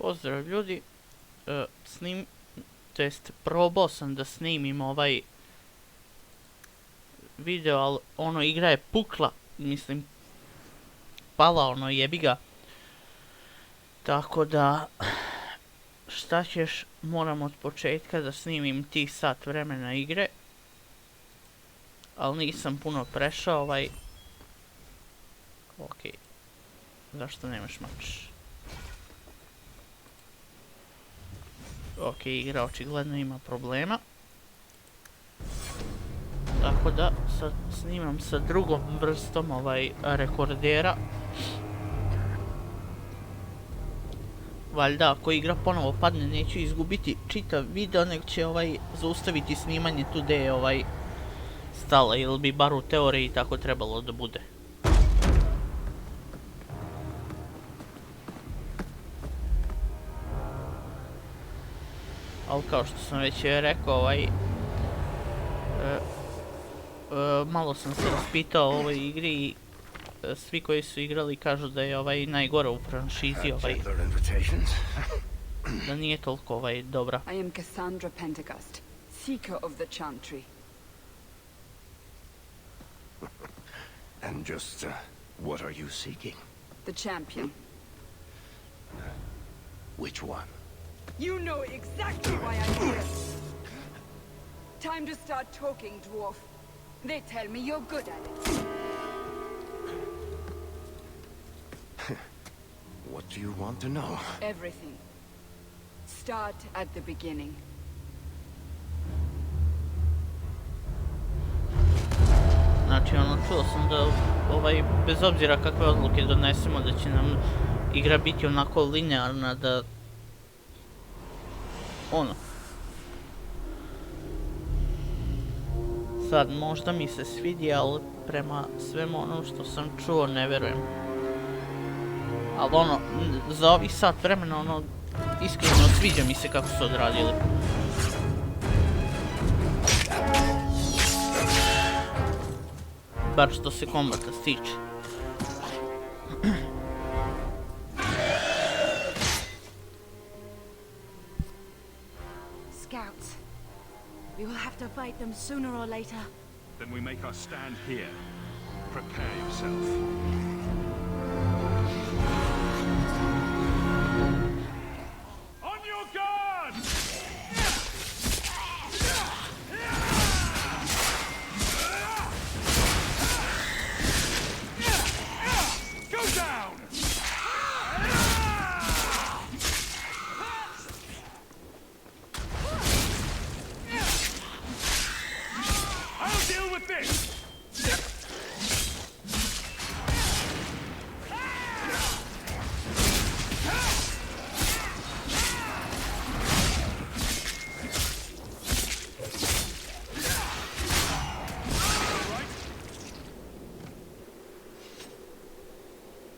Pozdrav ljudi, probao sam da snimim ovaj video, ali ono igra je pukla, mislim, pala ono jebiga. Tako da, šta ćeš, moram od početka da snimim tih sat vremena igre. Ali nisam puno prešao okej, zašto nemaš mač? Ok, igra očigledno ima problema. Tako da sad snimam sa drugom vrstom rekordera. Valjda ako igra ponovo padne neću izgubiti čitav video, nego će zaustaviti snimanje tu gdje je stala, ili bi bar u teoriji tako trebalo da bude. Ali kao što sam već rekao, malo sam se raspitao o ovoj igri i svi koji su igrali kažu da je najgore u franšizi, da nije toliko dobra. I am Cassandra Pentagust, seeker of the Chantry. And just, what are you seeking? The champion. Which one? You know exactly why I'm here. Time to start talking, dwarf. They tell me you're good at it. What do you want to know? Everything. Start at the beginning. Znači, čuo sam da, bez obzira kakve odluke donesemo, da će nam igra biti onako linearna, da sad možda mi se svidi, ali prema svemu onom što sam čuo ne verujem. Ali za ovih sat vremena iskreno sviđa mi se kako su odradili. Bar što se kombata stiče. Scouts. We will have to fight them sooner or later. Then we make our stand here. Prepare yourself. On your guard! Go down! I'll deal with this!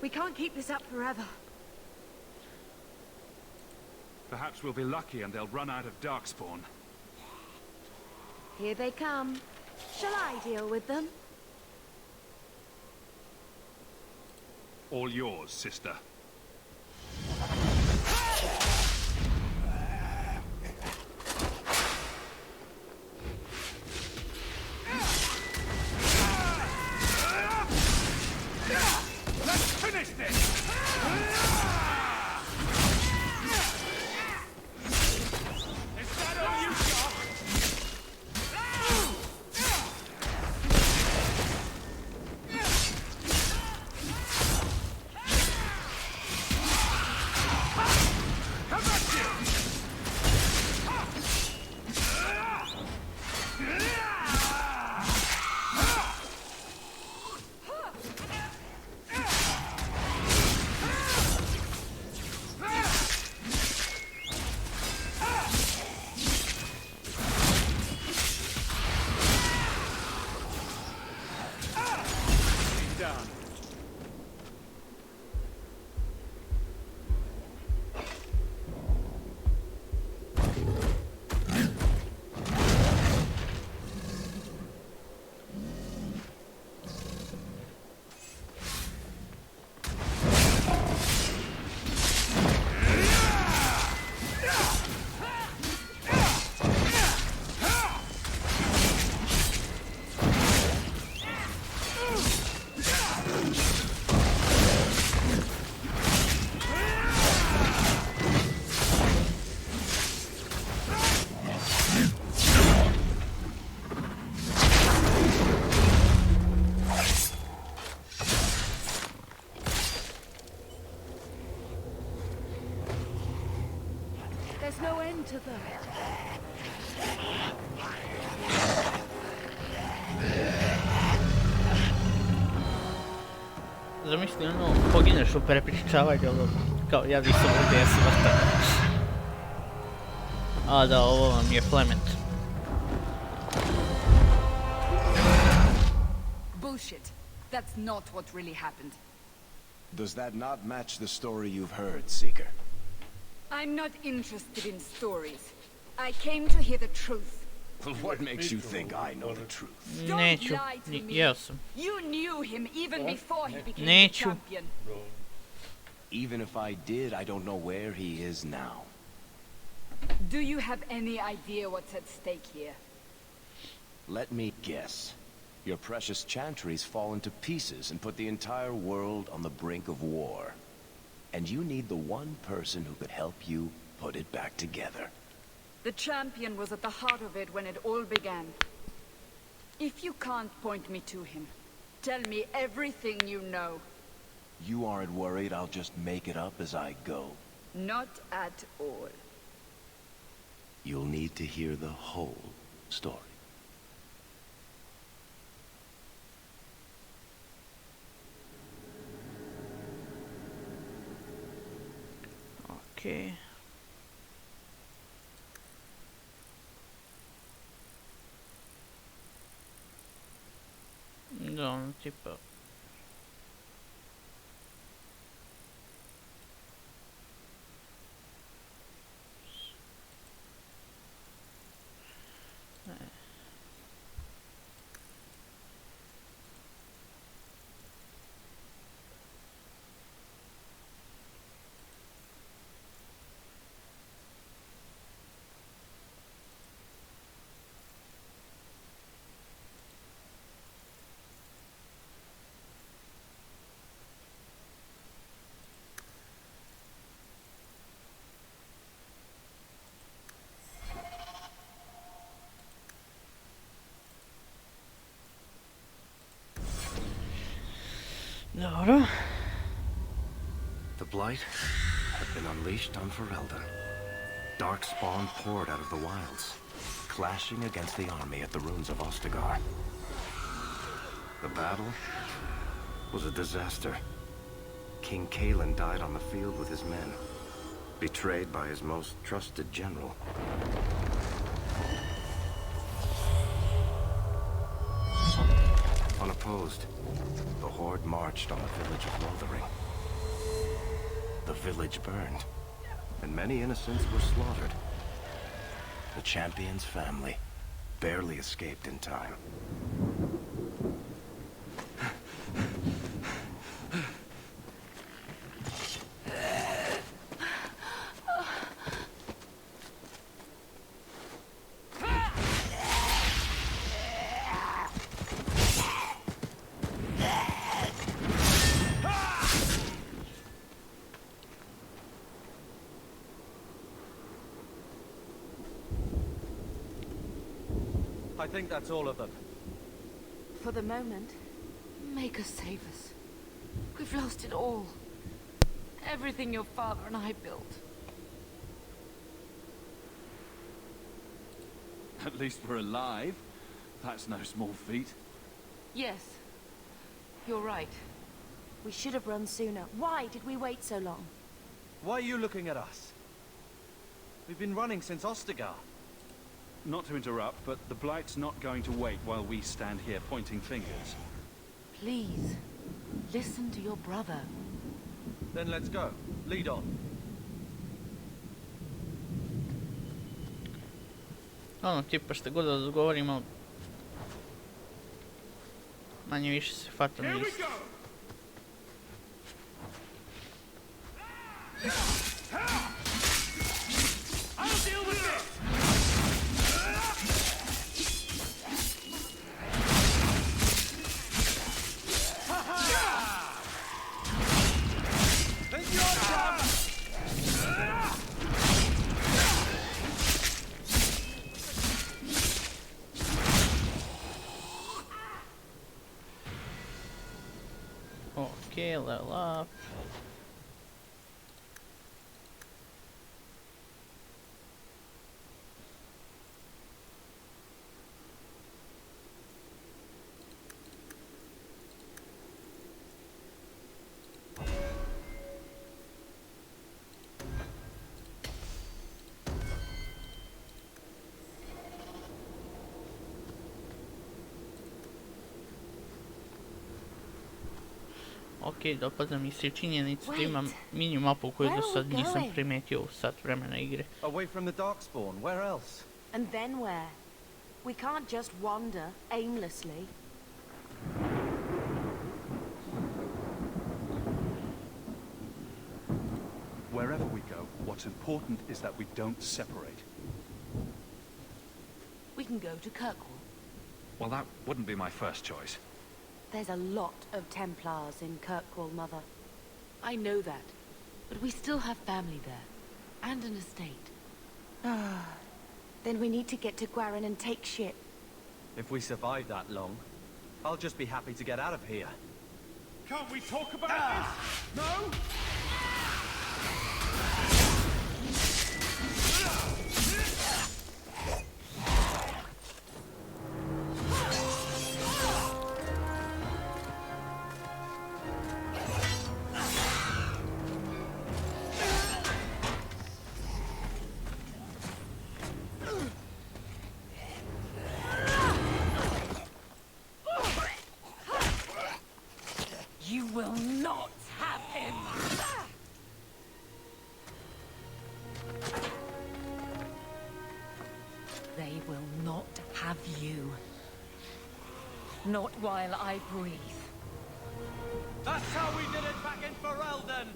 We can't keep this up forever. Perhaps we'll be lucky and they'll run out of darkspawn. Here they come. Shall I deal with them? All yours, sister. Let's finish this! Is that all you got? There's no end to them. Zamisli ono, pogineš u prepričavanju, ono, kao ja nisam ovdje, ja sam vrtan. A da, ovo vam je plemet. Bullshit. That's not what really happened. Does that not match the story you've heard, Seeker? I'm not interested in stories. I came to hear the truth. What makes you think I know the truth? Don't Neću, lie to me. jesam. You knew him even before he became the Neću. champion. Even if I did, I don't know where he is now. Do you have any idea what's at stake here? Let me guess. Your precious chantries fallen to pieces and put the entire world on the brink of war. And you need the one person who could help you put it back together. The champion was at the heart of it when it all began. If you can't point me to him, tell me everything you know. You aren't worried I'll just make it up as I go? Not at all. You'll need to hear the whole story. Okej. Da, ono tipa... Dobro. The Blight had been unleashed on Fereldena. Dark spawn poured out of the wilds, clashing against the army at the ruins of Ostagar. The battle was a disaster. King Kalen died on the field with his men, betrayed by his most trusted general. Unopposed, the horde marched on the village of Lothering. The village burned, and many innocents were slaughtered. The champion's family barely escaped in time. I think that's all of them. For the moment, make us save us. We've lost it all. Everything your father and I built. At least we're alive. That's no small feat. Yes, you're right. We should have run sooner. Why did we wait so long? Why are you looking at us? We've been running since Ostagar. Not to interrupt, but the Blight's not going to wait while we stand here pointing fingers. Please, listen to your brother. Then let's go. Lead on. Ono, tipa šta god da odgovorimo, manje više se fatam isto. Okay, level up. Ok, dopada mi se činjenica da imam mini mapu koju do sad nisam primetio u sat vremena igre. Away from the darkspawn, where else? And then where? We can't just wander aimlessly. Wherever we go, what's important is that we don't separate. We can go to Kirkwalla. Well, that wouldn't be my first choice. There's a lot of Templars in Kirkwalla, Mother. I know that, but we still have family there, and an estate. Then we need to get to Gwaran and take ship. If we survive that long, I'll just be happy to get out of here. Can't we talk about this? No? You will not have him! They will not have you. Not while I breathe. That's how we did it back in Fereldena!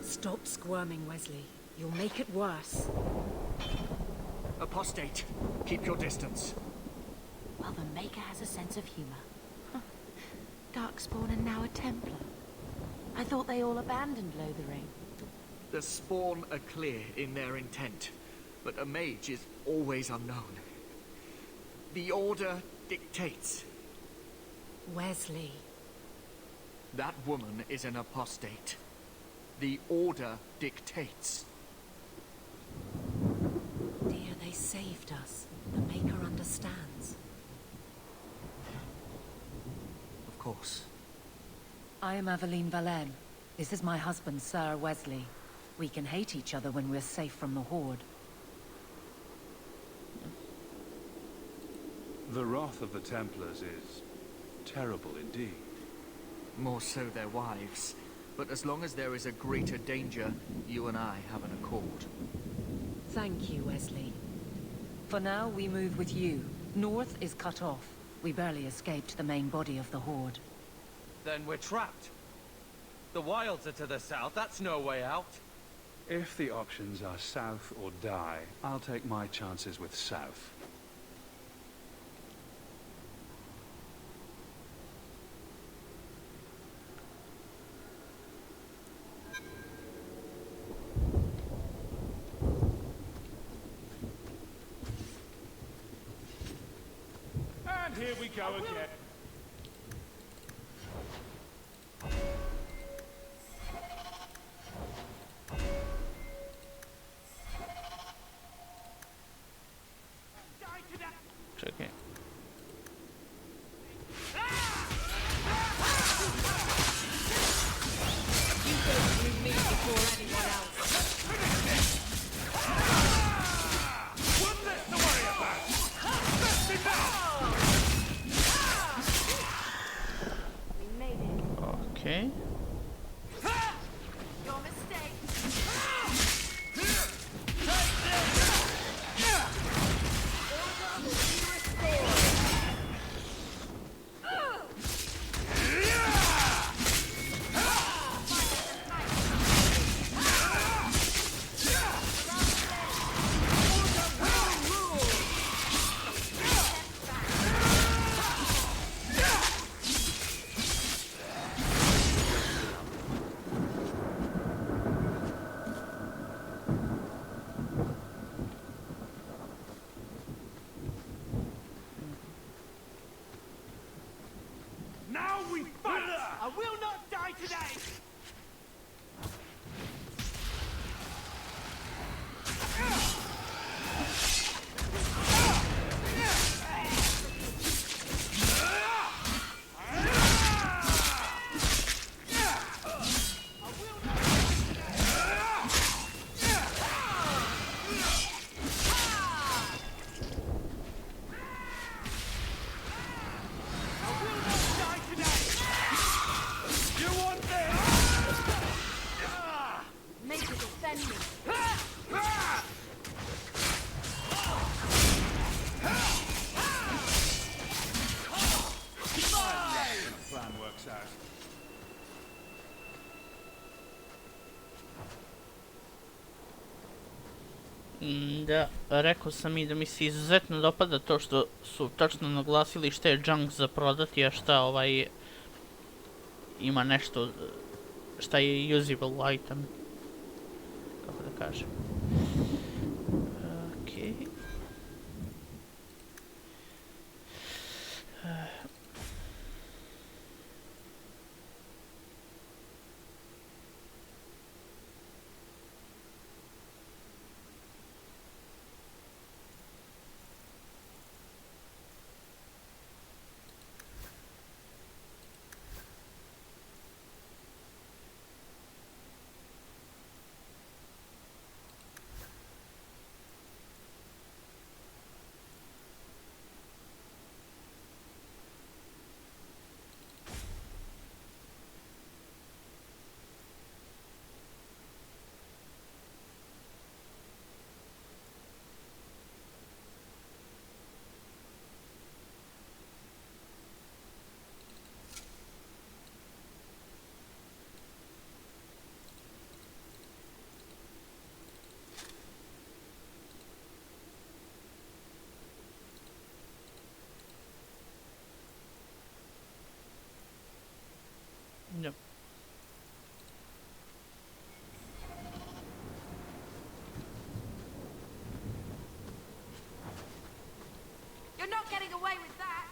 Stop squirming, Wesley. You'll make it worse. Apostate, keep your distance. Well, the Maker has a sense of humor. Darkspawn and now a Templar. I thought they all abandoned Lothering. The spawn are clear in their intent, but a mage is always unknown. The Order dictates. Wesley. That woman is an apostate. The Order dictates. Dear, they saved us. The Maker understands. Of course. I am Aveline Valenne. This is my husband, Sir Wesley. We can hate each other when we're safe from the Horde. The wrath of the Templars is terrible indeed. More so their wives. But as long as there is a greater danger, you and I have an accord. Thank you, Wesley. For now, we move with you. North is cut off. We barely escaped the main body of the Horde. Then we're trapped. The wilds are to the south, that's no way out. If the options are south or die, I'll take my chances with south. And here we go again. Czekaj. Okay. Your mistake. Order will be restored. Da, rekao sam i da mi se izuzetno dopada to što su tačno naglasili šta je junk za prodati, a šta ima nešto šta je usable item, kako da kažem. Okej. Yep. You're not getting away with that.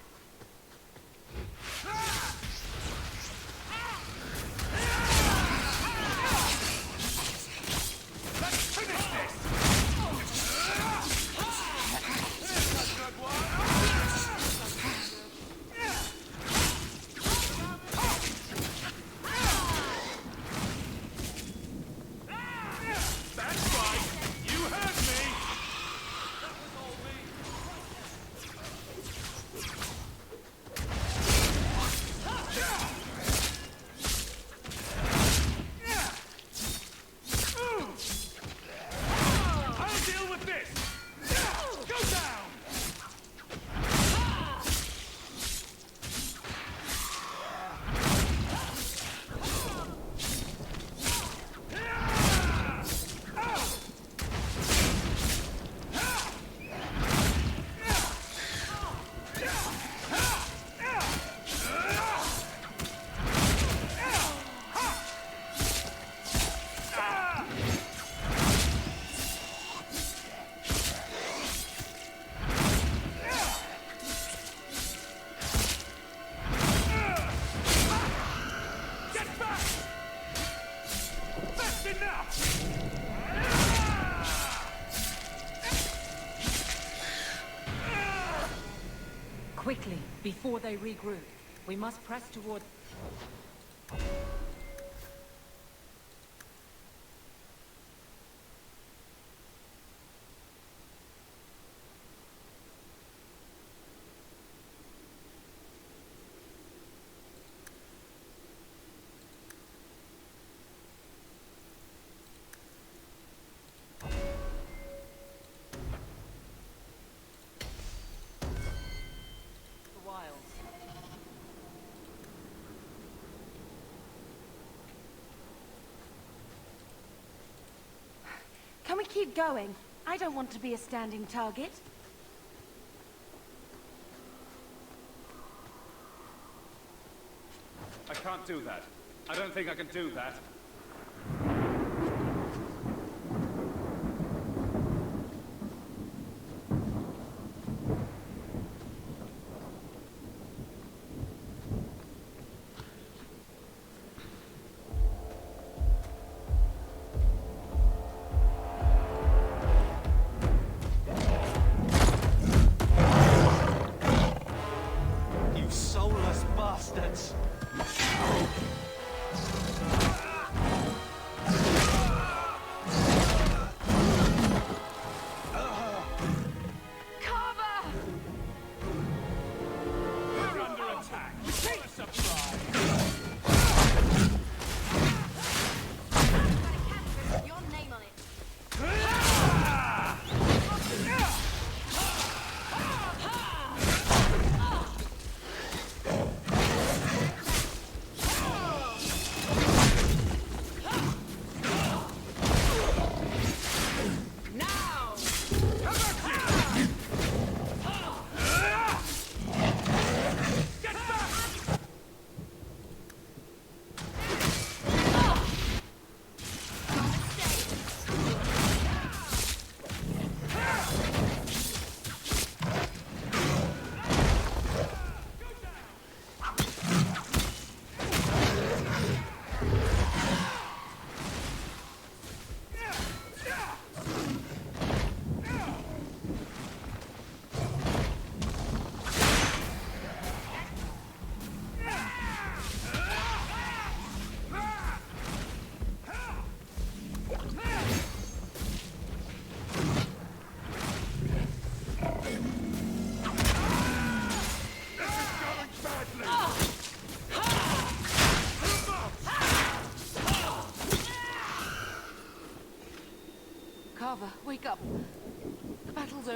Quickly, before they regroup. We must press toward... Can we keep going? I don't want to be a standing target. I can't do that. I don't think I can do that. You soulless bastards!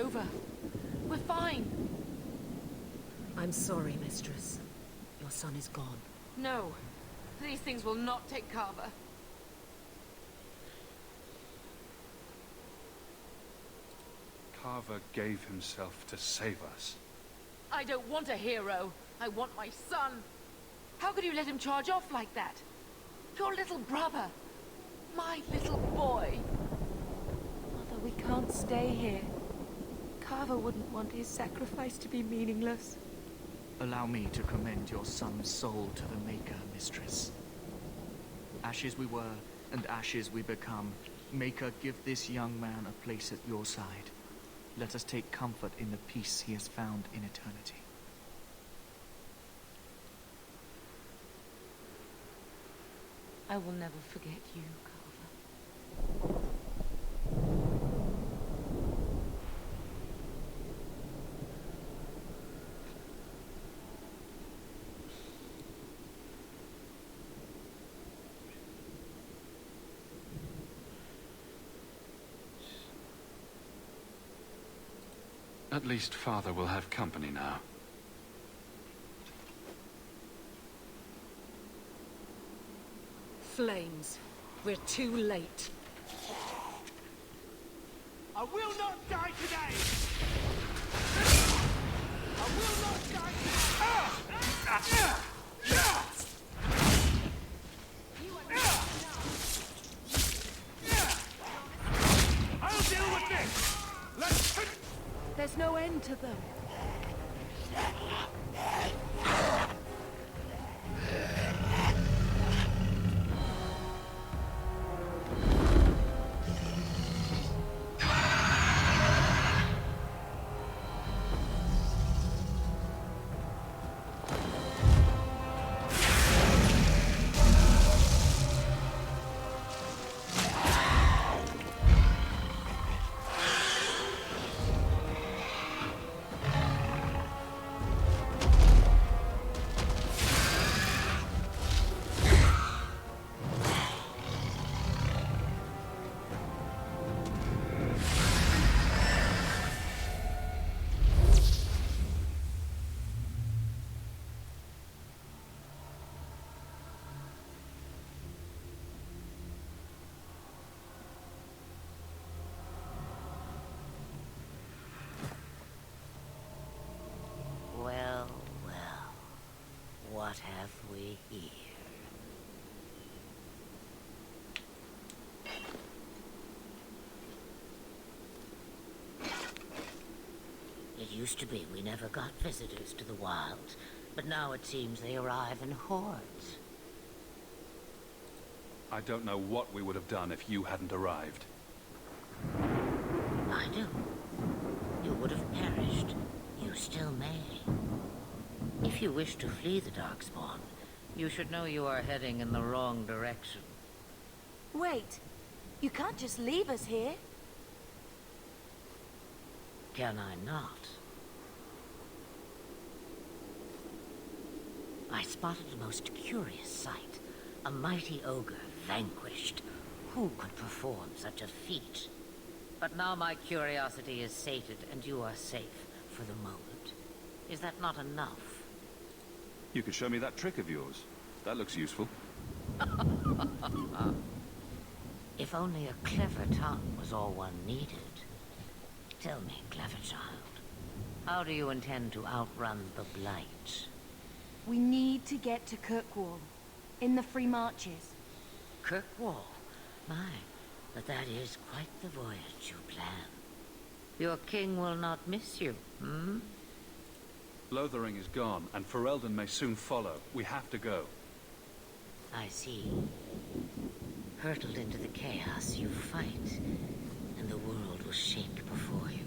over. We're fine. I'm sorry, mistress. Your son is gone. No, these things will not take cover. Carver gave himself to save us. I don't want a hero. I want my son. How could you let him charge off like that? Your little brother. My little boy. Mother, we can't stay here. Carver wouldn't want his sacrifice to be meaningless. Allow me to commend your son's soul to the Maker, mistress. Ashes we were, and ashes we become. Maker, give this young man a place at your side. Let us take comfort in the peace he has found in eternity. I will never forget you, Carver. At least Father will have company now. Flames. We're too late. I will not die today! I will not die today! I'll deal with this! Let's... There's no end to them. Well, well, what have we here? It used to be we never got visitors to the wilds, but now it seems they arrive in hordes. I don't know what we would have done if you hadn't arrived. I do. You would have perished. You still may. If you wish to flee the Darkspawn, you should know you are heading in the wrong direction. Wait. You can't just leave us here. Can I not? I spotted a most curious sight. A mighty ogre vanquished. Who could perform such a feat? But now my curiosity is sated, and you are safe for the moment. Is that not enough? You could show me that trick of yours. That looks useful. If only a clever tongue was all one needed. Tell me, clever child, how do you intend to outrun the Blight? We need to get to Kirkwalla, in the Free Marches. Kirkwalla? My, but that is quite the voyage you plan. Your king will not miss you, hmm? Lothering is gone, and Fereldena may soon follow. We have to go. I see. Hurtled into the chaos, you fight, and the world will shake before you.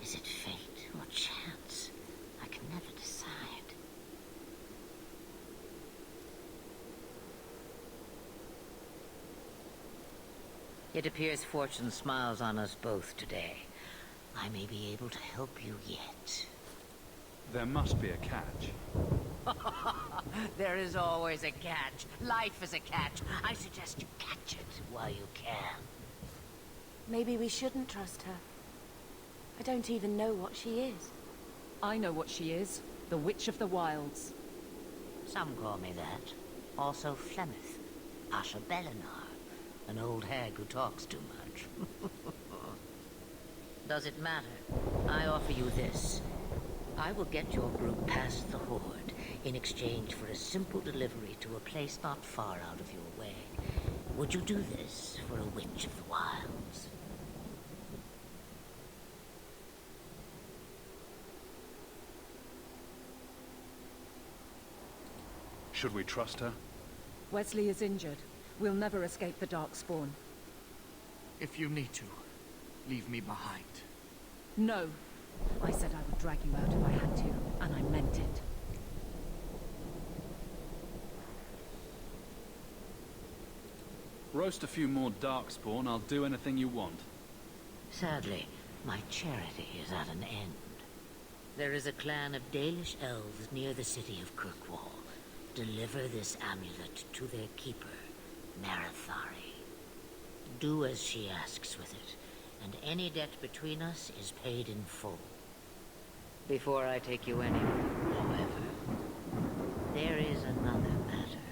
Is it fate or chance? I can never decide. It appears fortune smiles on us both today. I may be able to help you yet. There must be a catch. There is always a catch. Life is a catch. I suggest you catch it while you can. Maybe we shouldn't trust her. I don't even know what she is. I know what she is. The Witch of the Wilds. Some call me that. Also Flemeth, Asha Belinar, an old hag who talks too much. Does it matter? I offer you this. I will get your group past the Horde in exchange for a simple delivery to a place not far out of your way. Would you do this for a Witch of the Wilds? Should we trust her? Wesley is injured. We'll never escape the Darkspawn. If you need to, leave me behind. No. I said I would drag you out if I had to, and I meant it. Roast a few more Darkspawn, I'll do anything you want. Sadly, my charity is at an end. There is a clan of Dalish elves near the city of Kirkwalla. Deliver this amulet to their keeper, Marathari. Do as she asks with it, and any debt between us is paid in full. Before I take you anywhere, however, there is another matter.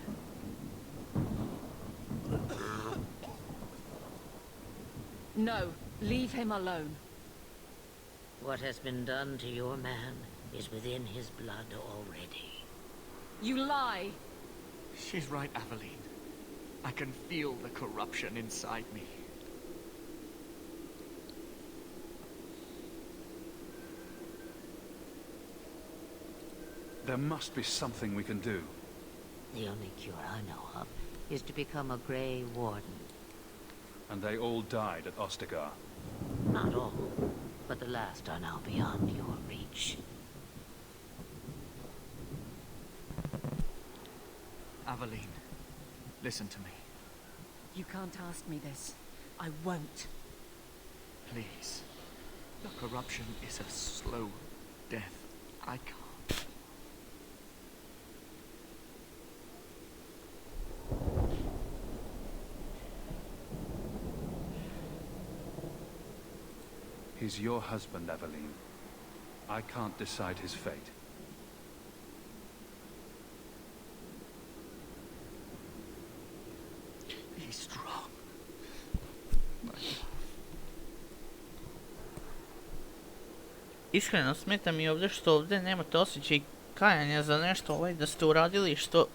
No, leave him alone. What has been done to your man is within his blood already. You lie! She's right, Aveline. I can feel the corruption inside me. There must be something we can do. The only cure I know of is to become a Grey Warden. And they all died at Ostagar. Not all, but the last are now beyond your reach. Aveline, listen to me. You can't ask me this. I won't. Please. The corruption is a slow death. I can't. He's your husband, Aveline. I can't decide his fate. Be strong. Iskreno smeta mi ovdje što ovdje nemate osjećaj kajanja za nešto da ste uradili što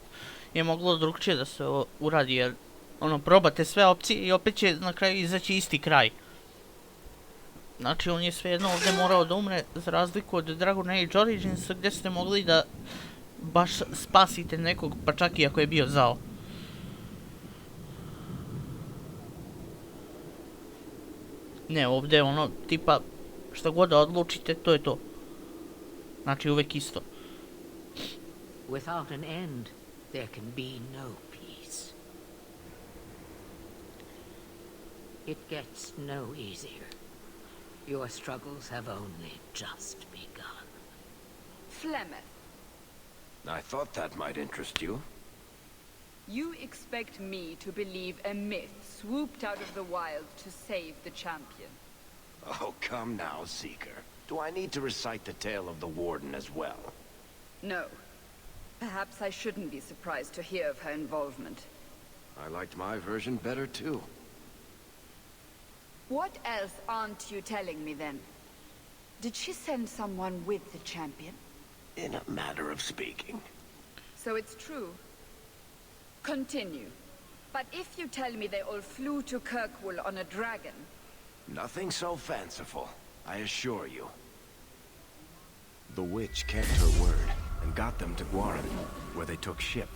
je moglo drugčije da se uradi, jer probate sve opcije i opet će na kraju izaći isti kraj. Znači on je svejedno ovdje morao da umre za razliku od Dragon Age Originsa gdje ste mogli da baš spasite nekog pa čak i ako je bio zao. Ne, ovdje je tipa što god da odlučite, to je to. Znači uvek isto. Without an end, there can be no peace. It gets no easier. Your struggles have only just begun. Flemeth, I thought that might interest you. you expect me to believe a myth swooped out of the wild to save the champion? Oh, come now, Seeker. Do I need to recite the tale of the Warden as well? No. Perhaps I shouldn't be surprised to hear of her involvement. I liked my version better, too. What else aren't you telling me, then? Did she send someone with the champion? In a matter of speaking. So it's true. Continue. But if you tell me they all flew to Kirkwalla on a dragon... Nothing so fanciful, I assure you. The witch kept her word and got them to Guaran, where they took ship.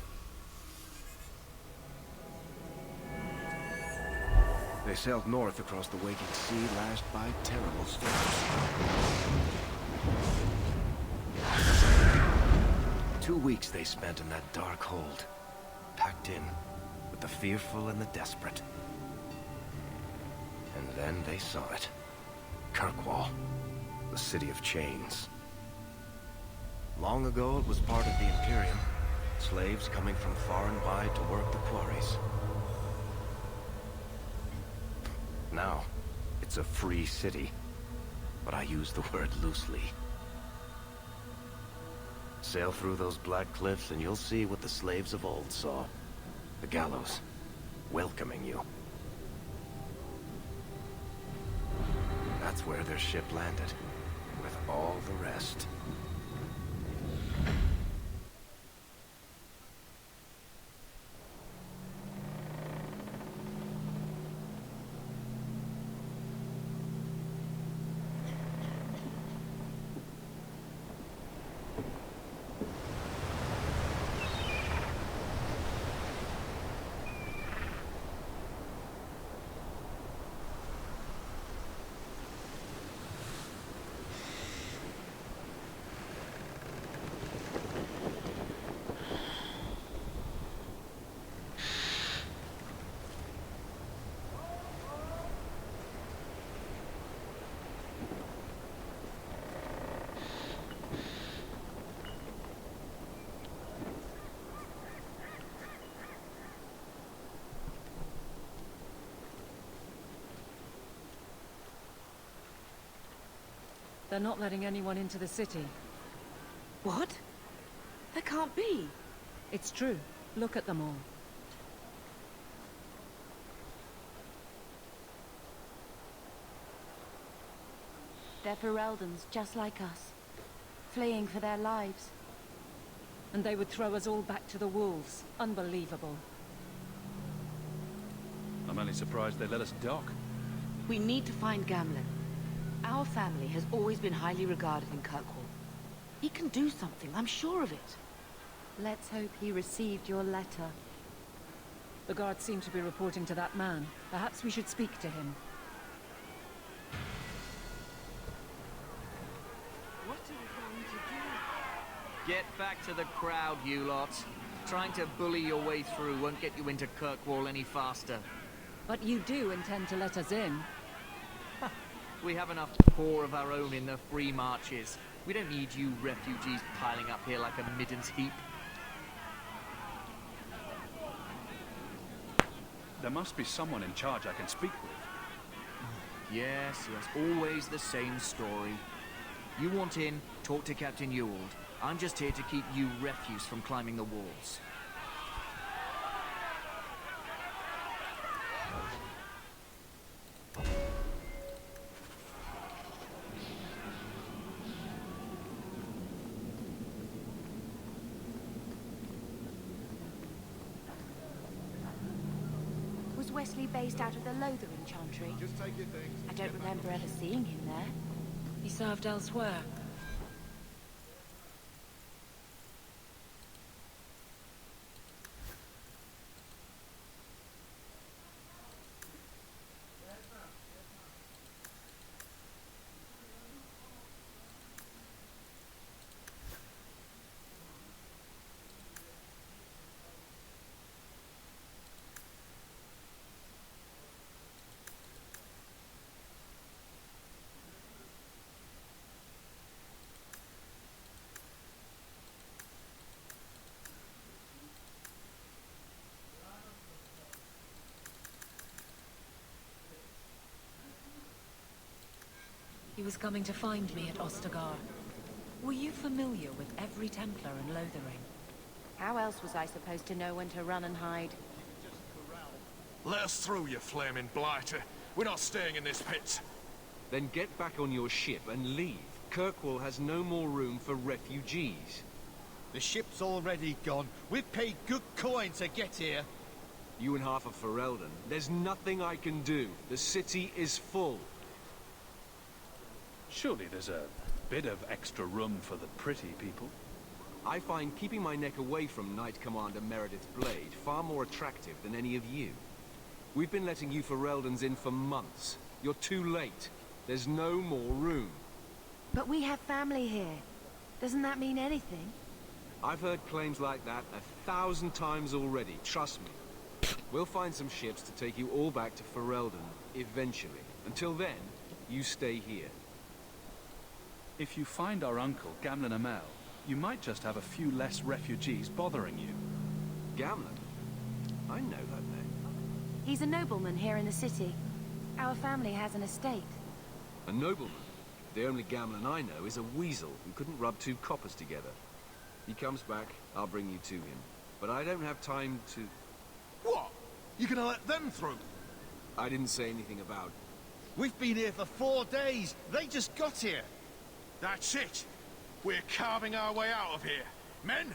They sailed north across the waking sea, lashed by terrible storms. 2 weeks they spent in that dark hold, packed in with the fearful and the desperate. And then they saw it. Kirkwalla, the city of chains. Long ago it was part of the Imperium, slaves coming from far and wide to work the quarries. Now, it's a free city. But I use the word loosely. Sail through those black cliffs and you'll see what the slaves of old saw. The gallows, welcoming you. That's where their ship landed, with all the rest. They're not letting anyone into the city. What? That can't be. It's true. Look at them all. They're Fereldens, just like us. Fleeing for their lives. And they would throw us all back to the wolves. Unbelievable. I'm only surprised they let us dock. We need to find Gamlen. Our family has always been highly regarded in Kirkwalla. He can do something, I'm sure of it. Let's hope he received your letter. The guards seem to be reporting to that man. Perhaps we should speak to him. What are we going to do? Get back to the crowd, you lot. Trying to bully your way through won't get you into Kirkwalla any faster. But you do intend to let us in. We have enough poor of our own in the free marches. We don't need you refugees piling up here like a middens heap. There must be someone in charge I can speak with. Yes, always the same story. You want in, talk to Captain Ewald. I'm just here to keep you refuse from climbing the walls. Wesley based out of the Lothering Chantry? Just take your things. I don't remember ever seeing him there. He served elsewhere. He was coming to find me at Ostagar. Were you familiar with every Templar in Lothering? How else was I supposed to know when to run and hide? Let us through, you flaming blighter. We're not staying in this pit. Then get back on your ship and leave. Kirkwalla has no more room for refugees. The ship's already gone. We've paid good coin to get here. You and half of Fereldena. There's nothing I can do. The city is full. Surely there's a bit of extra room for the pretty people. I find keeping my neck away from Knight Commander Meredith's blade far more attractive than any of you. We've been letting you Fereldens in for months. You're too late. There's no more room. But we have family here. Doesn't that mean anything? I've heard claims like that 1,000 times already, trust me. We'll find some ships to take you all back to Fereldena, eventually. Until then, you stay here. If you find our uncle, Gamlen Amel, you might just have a few less refugees bothering you. Gamlen? I know that name. He's a nobleman here in the city. Our family has an estate. A nobleman? The only Gamlin I know is a weasel who couldn't rub two coppers together. He comes back, I'll bring you to him. But I don't have time to... What? You gonna let them through? I didn't say anything about... We've been here for 4 days. They just got here. That's it. We're carving our way out of here. Men?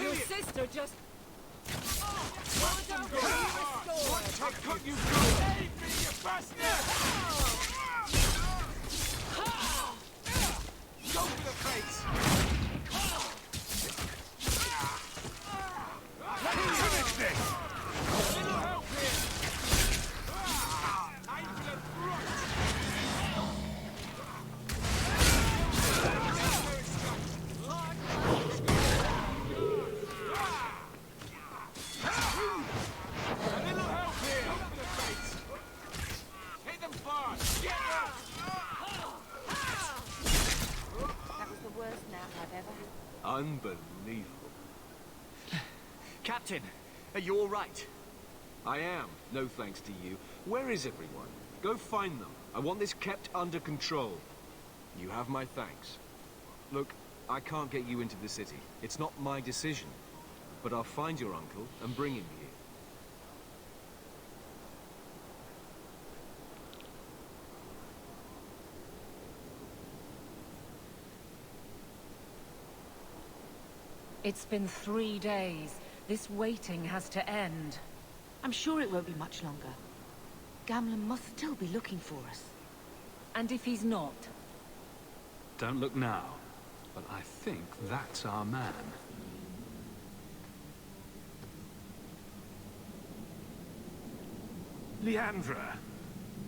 Your sister just... Go for the face! Let's finish this! Little help here! I'm gonna Unbelievable. Captain, are you all right? I am, no thanks to you. Where is everyone? Go find them. I want this kept under control. You have my thanks. Look, I can't get you into the city. It's not my decision. But I'll find your uncle and bring him here. It's been 3 days. This waiting has to end. I'm sure it won't be much longer. Gamlin must still be looking for us. And if he's not? Don't look now, but I think that's our man. Leandra.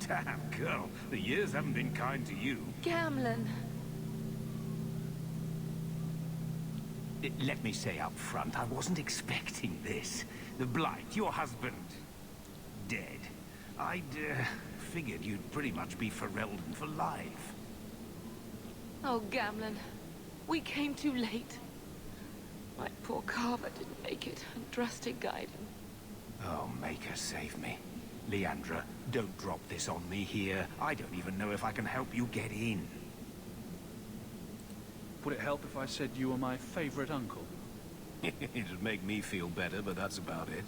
Damn, girl. The years haven't been kind to you. Gamlin. Let me say up front, I wasn't expecting this. The Blight, your husband, dead. I'd figured you'd pretty much be Fereldena for life. Oh, Gamlin. We came too late. My poor carver didn't make it, and Drastic guide him. Oh, Maker, save me. Leandra, don't drop this on me here. I don't even know if I can help you get in. Would it help if I said you were my favorite uncle? It'd make me feel better, but that's about it.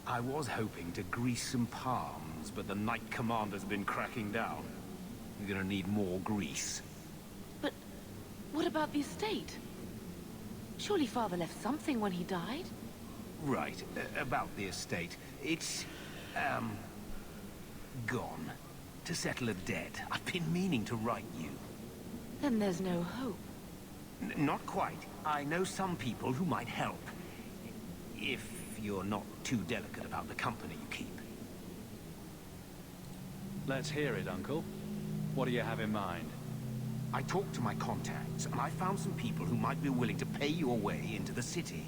I was hoping to grease some palms, but the Knight Commander's been cracking down. You're gonna need more grease. But what about the estate? Surely Father left something when he died? Right, about the estate. It's, gone. To settle a debt. I've been meaning to write you. Then there's no hope. Not quite. I know some people who might help. If you're not too delicate about the company you keep. Let's hear it, Uncle. What do you have in mind? I talked to my contacts, and I found some people who might be willing to pay your way into the city.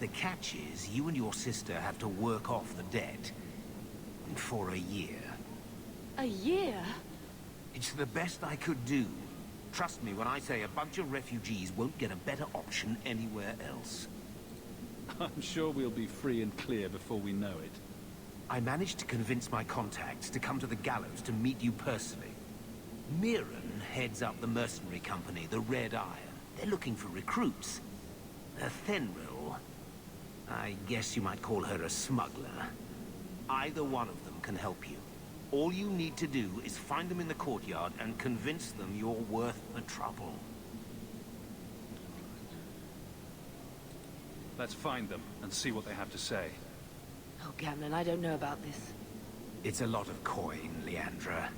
The catch is, you and your sister have to work off the debt. For a year. A year? It's the best I could do. Trust me when I say a bunch of refugees won't get a better option anywhere else. I'm sure we'll be free and clear before we know it. I managed to convince my contacts to come to the gallows to meet you personally. Mirren heads up the mercenary company, the Red Iron. They're looking for recruits. Fenrir, I guess you might call her a smuggler. Either one of them can help you. All you need to do is find them in the courtyard and convince them you're worth the trouble. Let's find them and see what they have to say. Oh, Gamlin, I don't know about this. It's a lot of coin, Leandra.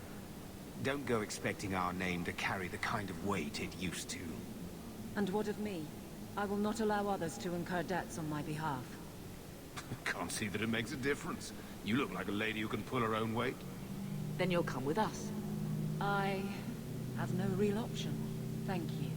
Don't go expecting our name to carry the kind of weight it used to. And what of me? I will not allow others to incur debts on my behalf. Can't see that it makes a difference. You look like a lady who can pull her own weight. Then you'll come with us. I have no real option. Thank you.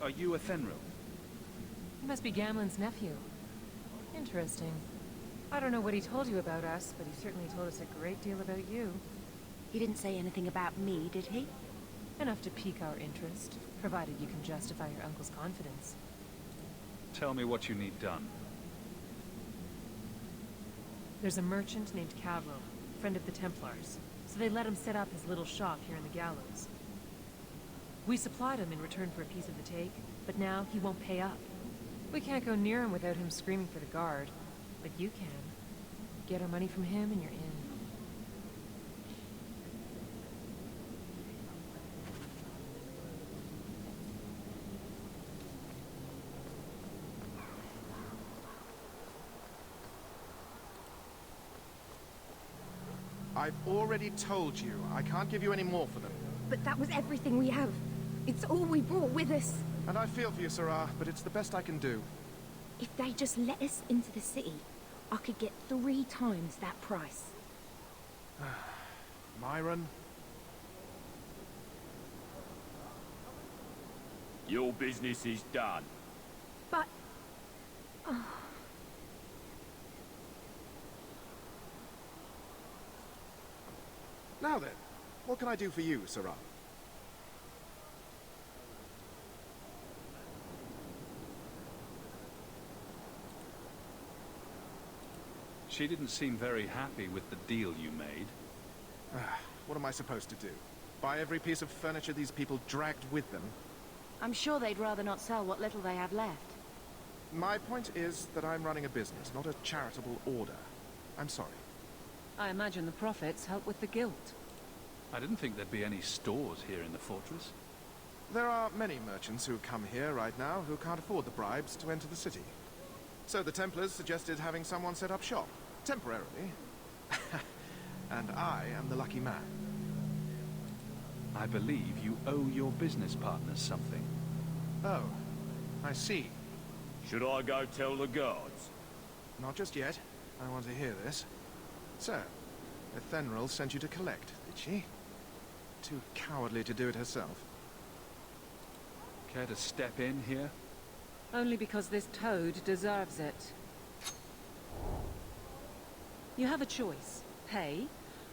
Are you a Fenrir? He must be Gamlen's nephew. Interesting. I don't know what he told you about us, but he certainly told us a great deal about you. He didn't say anything about me, did he? Enough to pique our interest, provided you can justify your uncle's confidence. Tell me what you need done. There's a merchant named Cavro, friend of the Templars, so they let him set up his little shop here in the gallows. We supplied him in return for a piece of the take, but now he won't pay up. We can't go near him without him screaming for the guard, but you can. Get our money from him and you're in. I've already told you, I can't give you any more for them. But that was everything we have. It's all we brought with us. And I feel for you, Sarah, but it's the best I can do. If they just let us into the city, I could get 3 times that price. Myron? Your business is done. But... Now then, what can I do for you, Sarah? She didn't seem very happy with the deal you made. What am I supposed to do? Buy every piece of furniture these people dragged with them? I'm sure they'd rather not sell what little they have left. My point is that I'm running a business, not a charitable order. I'm sorry. I imagine the profits help with the guilt. I didn't think there'd be any stores here in the fortress. There are many merchants who come here right now who can't afford the bribes to enter the city. So the Templars suggested having someone set up shop, temporarily. And I am the lucky man. I believe you owe your business partners something. Oh, I see. Should I go tell the guards? Not just yet. I want to hear this. So, Ethenril sent you to collect, did she? Too cowardly to do it herself. Care to step in here? Only because this toad deserves it. You have a choice. Pay,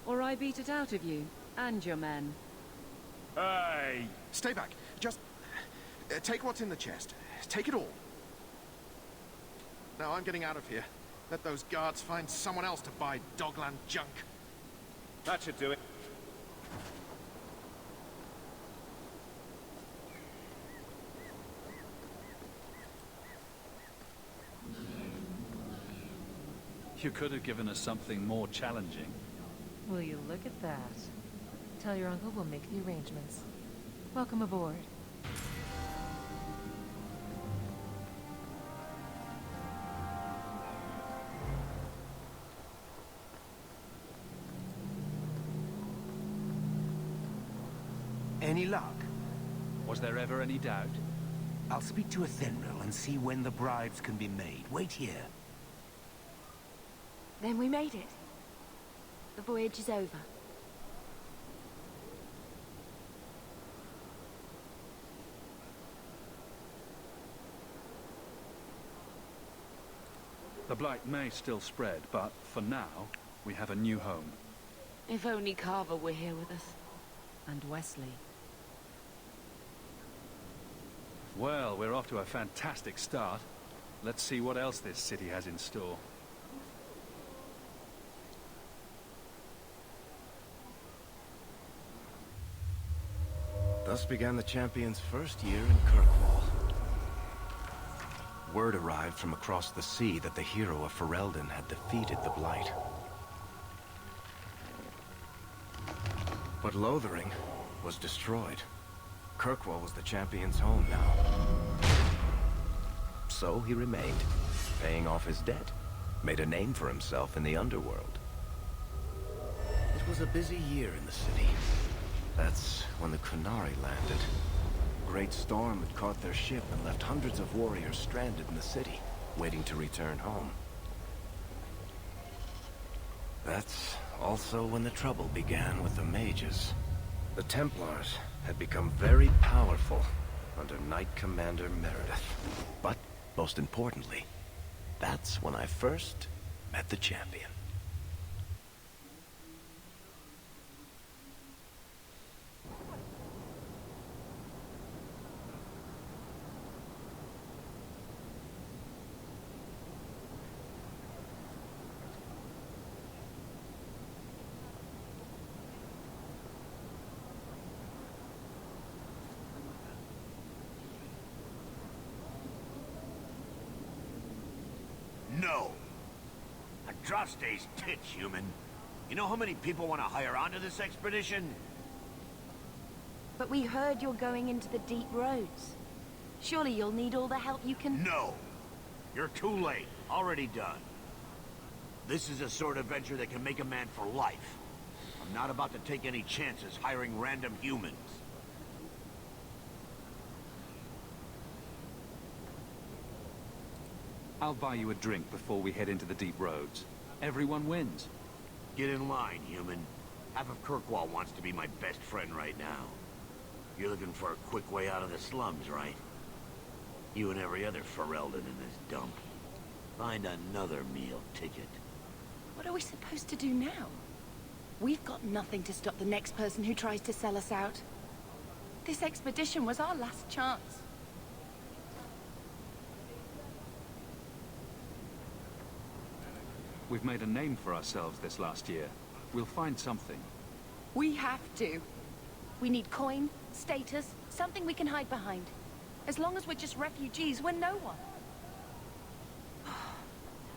or I beat it out of you, and your men. Hey! Stay back. Just... take what's in the chest. Take it all. Now I'm getting out of here. Let those guards find someone else to buy Dogland junk. That should do it. You could have given us something more challenging. Will you look at that? Tell your uncle we'll make the arrangements. Welcome aboard. Any luck? Was there ever any doubt? I'll speak to Ethenril and see when the bribes can be made. Wait here. Then we made it. The voyage is over. The blight may still spread, but for now, we have a new home. If only Carver were here with us. And Wesley. Well, we're off to a fantastic start. Let's see what else this city has in store. Thus began the champion's first year in Kirkwalla. Word arrived from across the sea that the hero of Fereldena had defeated the Blight. But Lothering was destroyed. Kirkwalla was the champion's home now. So he remained, paying off his debt, made a name for himself in the underworld. It was a busy year in the city. That's when the Kunari landed. A great storm had caught their ship and left hundreds of warriors stranded in the city, waiting to return home. That's also when the trouble began with the mages. The Templars had become very powerful, under Knight Commander Meredith. But, most importantly, that's when I first met the champion. No. Atrocity's tits, human. You know how many people want to hire onto this expedition? But we heard you're going into the deep roads. Surely you'll need all the help you can... No. You're too late. Already done. This is a sort of venture that can make a man for life. I'm not about to take any chances hiring random humans. I'll buy you a drink before we head into the deep roads. Everyone wins. Get in line, human. Half of Kirkwalla wants to be my best friend right now. You're looking for a quick way out of the slums, right? You and every other Fereldena in this dump. Find another meal ticket. What are we supposed to do now? We've got nothing to stop the next person who tries to sell us out. This expedition was our last chance. We've made a name for ourselves this last year. We'll find something. We have to. We need coin, status, something we can hide behind. As long as we're just refugees, we're no one.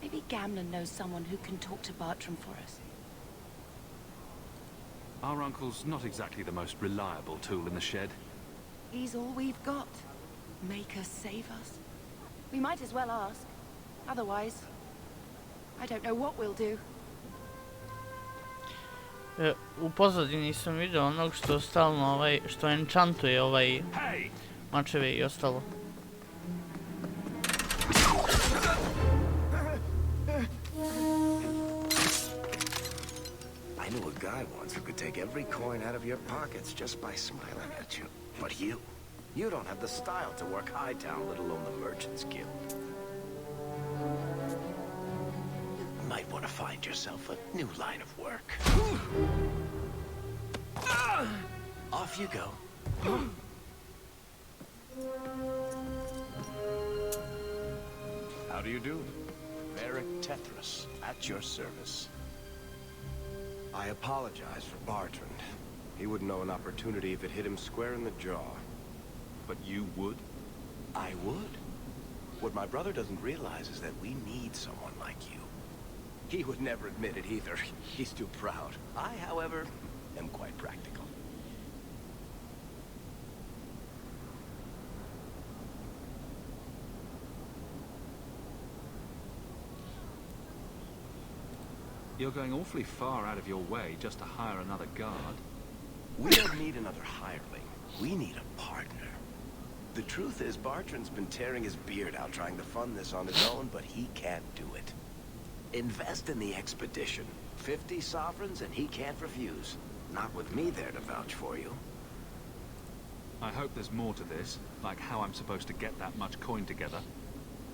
Maybe Gamlen knows someone who can talk to Bartram for us. Our uncle's not exactly the most reliable tool in the shed. He's all we've got. Make us save us. We might as well ask. Otherwise, I don't know what we'll do. U pozadini sam vidio onog što stalno što enchantuje mačeve i ostalo. I knew a guy once who could take every coin out of your pockets just by smiling at you. But you don't have the style to work Hightown, let alone the Merchants Guild. Might want to find yourself a new line of work. Off you go. How do you do? Varric Tethras, at your service. I apologize for Bartrand. He wouldn't know an opportunity if it hit him square in the jaw. But you would? I would. What my brother doesn't realize is that we need someone like you. He would never admit it either. He's too proud. I, however, am quite practical. You're going awfully far out of your way just to hire another guard. We don't need another hireling. We need a partner. The truth is, Bartrand's been tearing his beard out trying to fund this on his own, but he can't do it. Invest in the expedition. 50 sovereigns and he can't refuse. Not with me there to vouch for you. I hope there's more to this, like how I'm supposed to get that much coin together.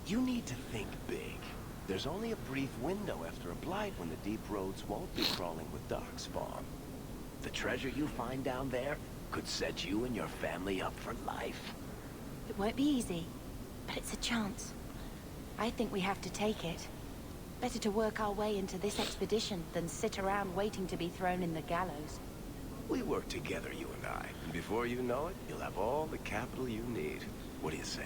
You need to think big. There's only a brief window after a blight when the deep roads won't be crawling with darkspawn. The treasure you find down there could set you and your family up for life. It won't be easy, but it's a chance. I think we have to take it. Better to work our way into this expedition than sit around waiting to be thrown in the gallows. We work together, you and I, and before you know it, you'll have all the capital you need. What do you say?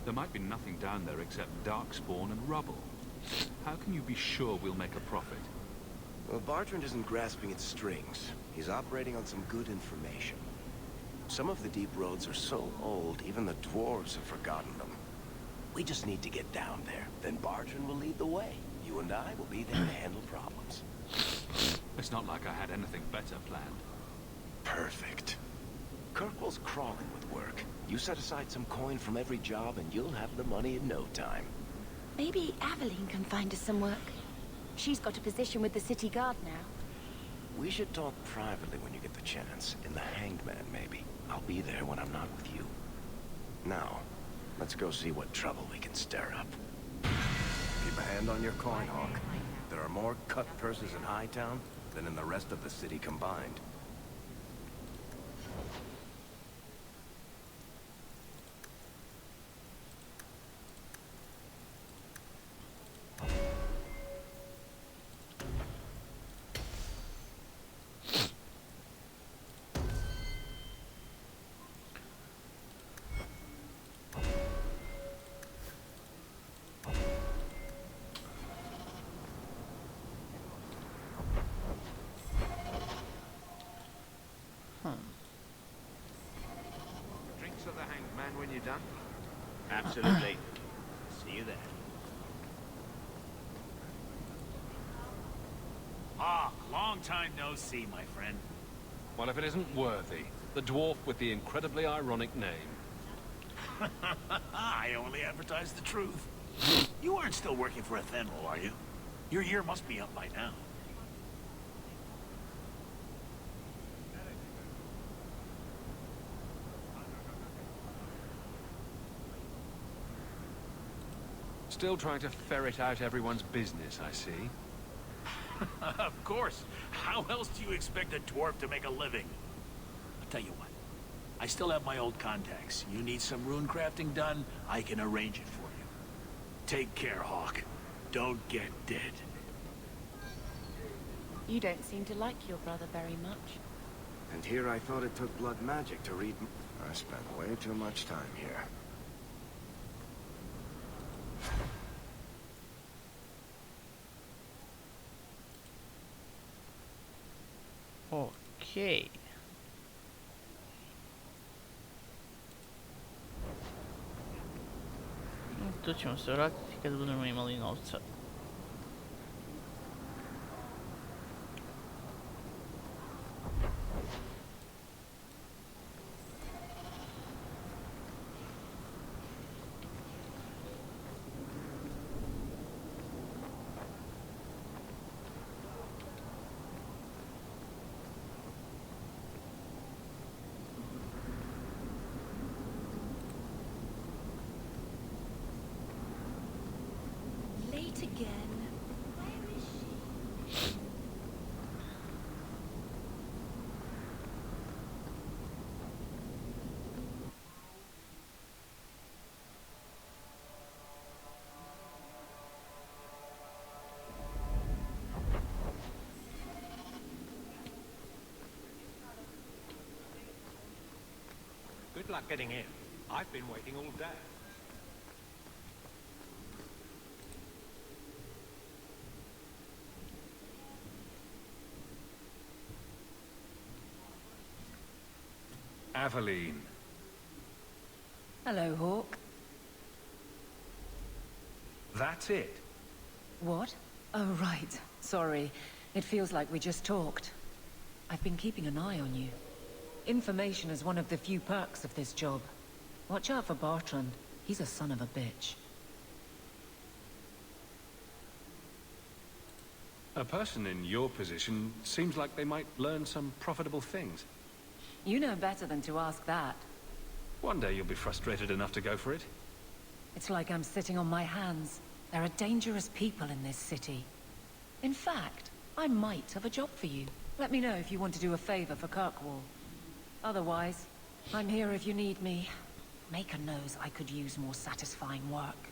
There might be nothing down there except darkspawn and rubble. How can you be sure we'll make a profit? Well, Bartrand isn't grasping at strings. He's operating on some good information. Some of the deep roads are so old, even the dwarves have forgotten them. We just need to get down there. Then Bartrand will lead the way. You and I will be there to handle problems. It's not like I had anything better planned. Perfect. Kirkwall's crawling with work. You set aside some coin from every job and you'll have the money in no time. Maybe Aveline can find us some work. She's got a position with the city guard now. We should talk privately when you get the chance. In the Hanged Man, maybe. I'll be there when I'm not with you. Now, let's go see what trouble we can stir up. Keep a hand on your coin, Hawke. There are more cut purses in Hightown than in the rest of the city combined. Drinks of the Hanged Man when you're done? Absolutely. See you there. Hawke, long time no see, my friend. Well, if it isn't Worthy, the dwarf with the incredibly ironic name. I only advertise the truth. You aren't still working for Athenril, are you? Your year must be up by now. Still trying to ferret out everyone's business, I see. Of course. How else do you expect a dwarf to make a living? I'll tell you what. I still have my old contacts. You need some rune crafting done, I can arrange it for you. Take care, Hawke. Don't get dead. You don't seem to like your brother very much. And here I thought it took blood magic to read... I spent way too much time here. Okej. Tu ćemo se vratiti kad budemo imali novca. Again. Where is she? Good luck getting in. I've been waiting all day. Aveline. Hello, Hawke. That's it? What? Oh, right. Sorry. It feels like we just talked. I've been keeping an eye on you. Information is one of the few perks of this job. Watch out for Bartrand. He's a son of a bitch. A person in your position seems like they might learn some profitable things. You know better than to ask that. One day you'll be frustrated enough to go for it. It's like I'm sitting on my hands. There are dangerous people in this city. In fact, I might have a job for you. Let me know if you want to do a favor for Kirkwalla. Otherwise, I'm here if you need me. Maker knows I could use more satisfying work.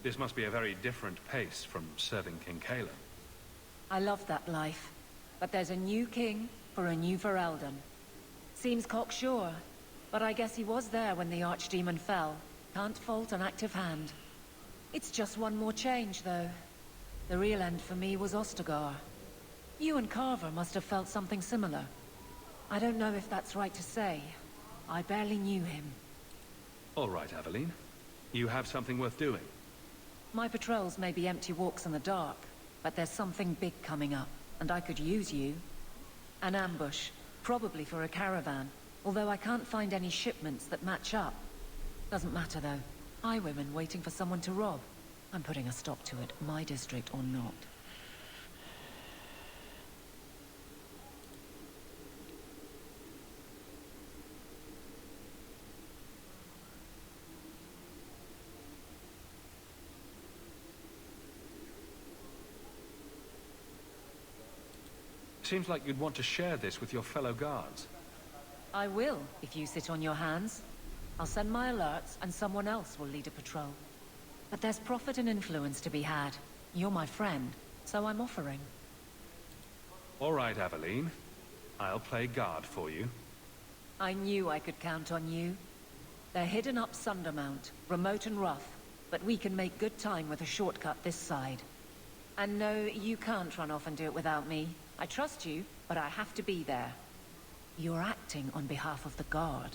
This must be a very different pace from serving King Caleb. I love that life. But there's a new king for a new Fereldena. Seems cocksure, but I guess he was there when the archdemon fell. Can't fault an active hand. It's just one more change, though. The real end for me was Ostagar. You and Carver must have felt something similar. I don't know if that's right to say. I barely knew him. All right, Aveline. You have something worth doing. My patrols may be empty walks in the dark, but there's something big coming up, and I could use you. An ambush, probably for a caravan, although I can't find any shipments that match up. Doesn't matter though. Highwaymen waiting for someone to rob. I'm putting a stop to it, my district or not. Seems like you'd want to share this with your fellow guards. I will, if you sit on your hands. I'll send my alerts, and someone else will lead a patrol. But there's profit and influence to be had. You're my friend, so I'm offering. All right, Aveline. I'll play guard for you. I knew I could count on you. They're hidden up Sundermount, remote and rough, but we can make good time with a shortcut this side. And no, you can't run off and do it without me. I trust you, but I have to be there. You're acting on behalf of the Guard.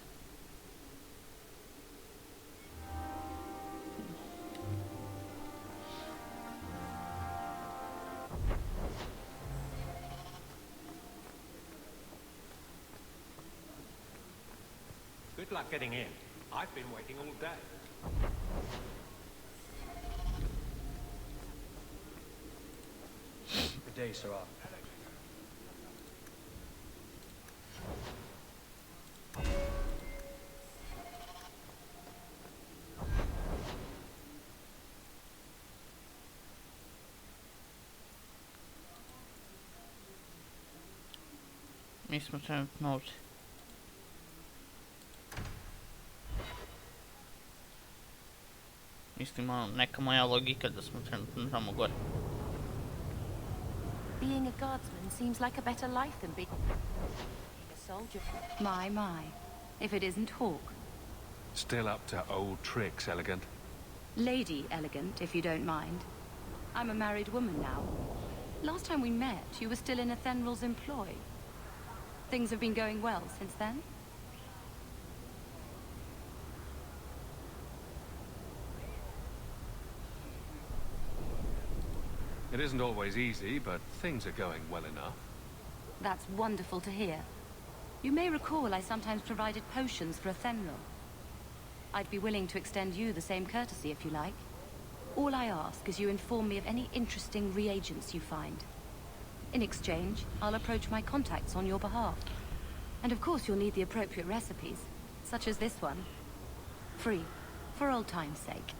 Good luck getting in. I've been waiting all day. Good day, sir. Mi smo trenutno ovdje. Mislim, neka moja logika da smo trenutno tamo gore. Being a guardsman seems like a better life than being a soldier. My. If it isn't Hawke. Still up to old tricks, Elegant. Lady Elegant, if you don't mind. I'm a married woman now. Last time we met, you were still in Athenral's employ. Things have been going well since then? It isn't always easy, but things are going well enough. That's wonderful to hear. You may recall I sometimes provided potions for Athenral. I'd be willing to extend you the same courtesy if you like. All I ask is you inform me of any interesting reagents you find. In exchange, I'll approach my contacts on your behalf. And of course you'll need the appropriate recipes, such as this one. Free, for old time's sake.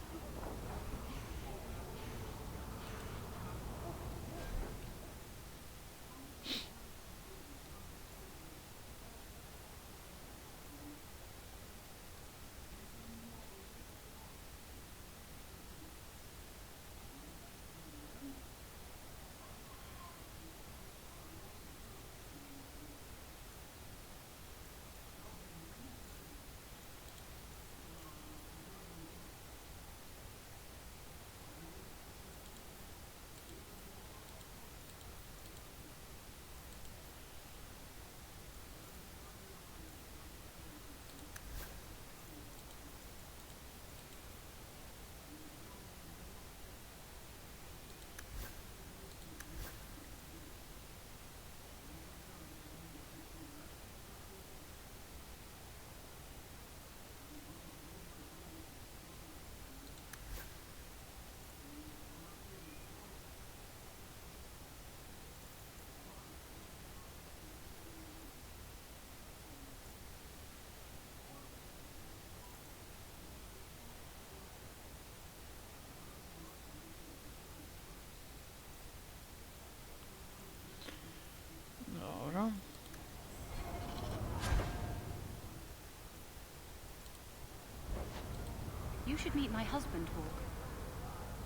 You should meet my husband, Hawke.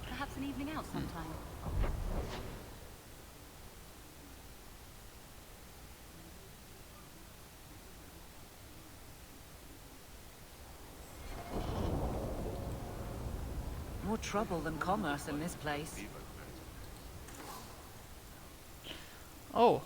Perhaps an evening out sometime. More trouble than commerce in this place. Oh.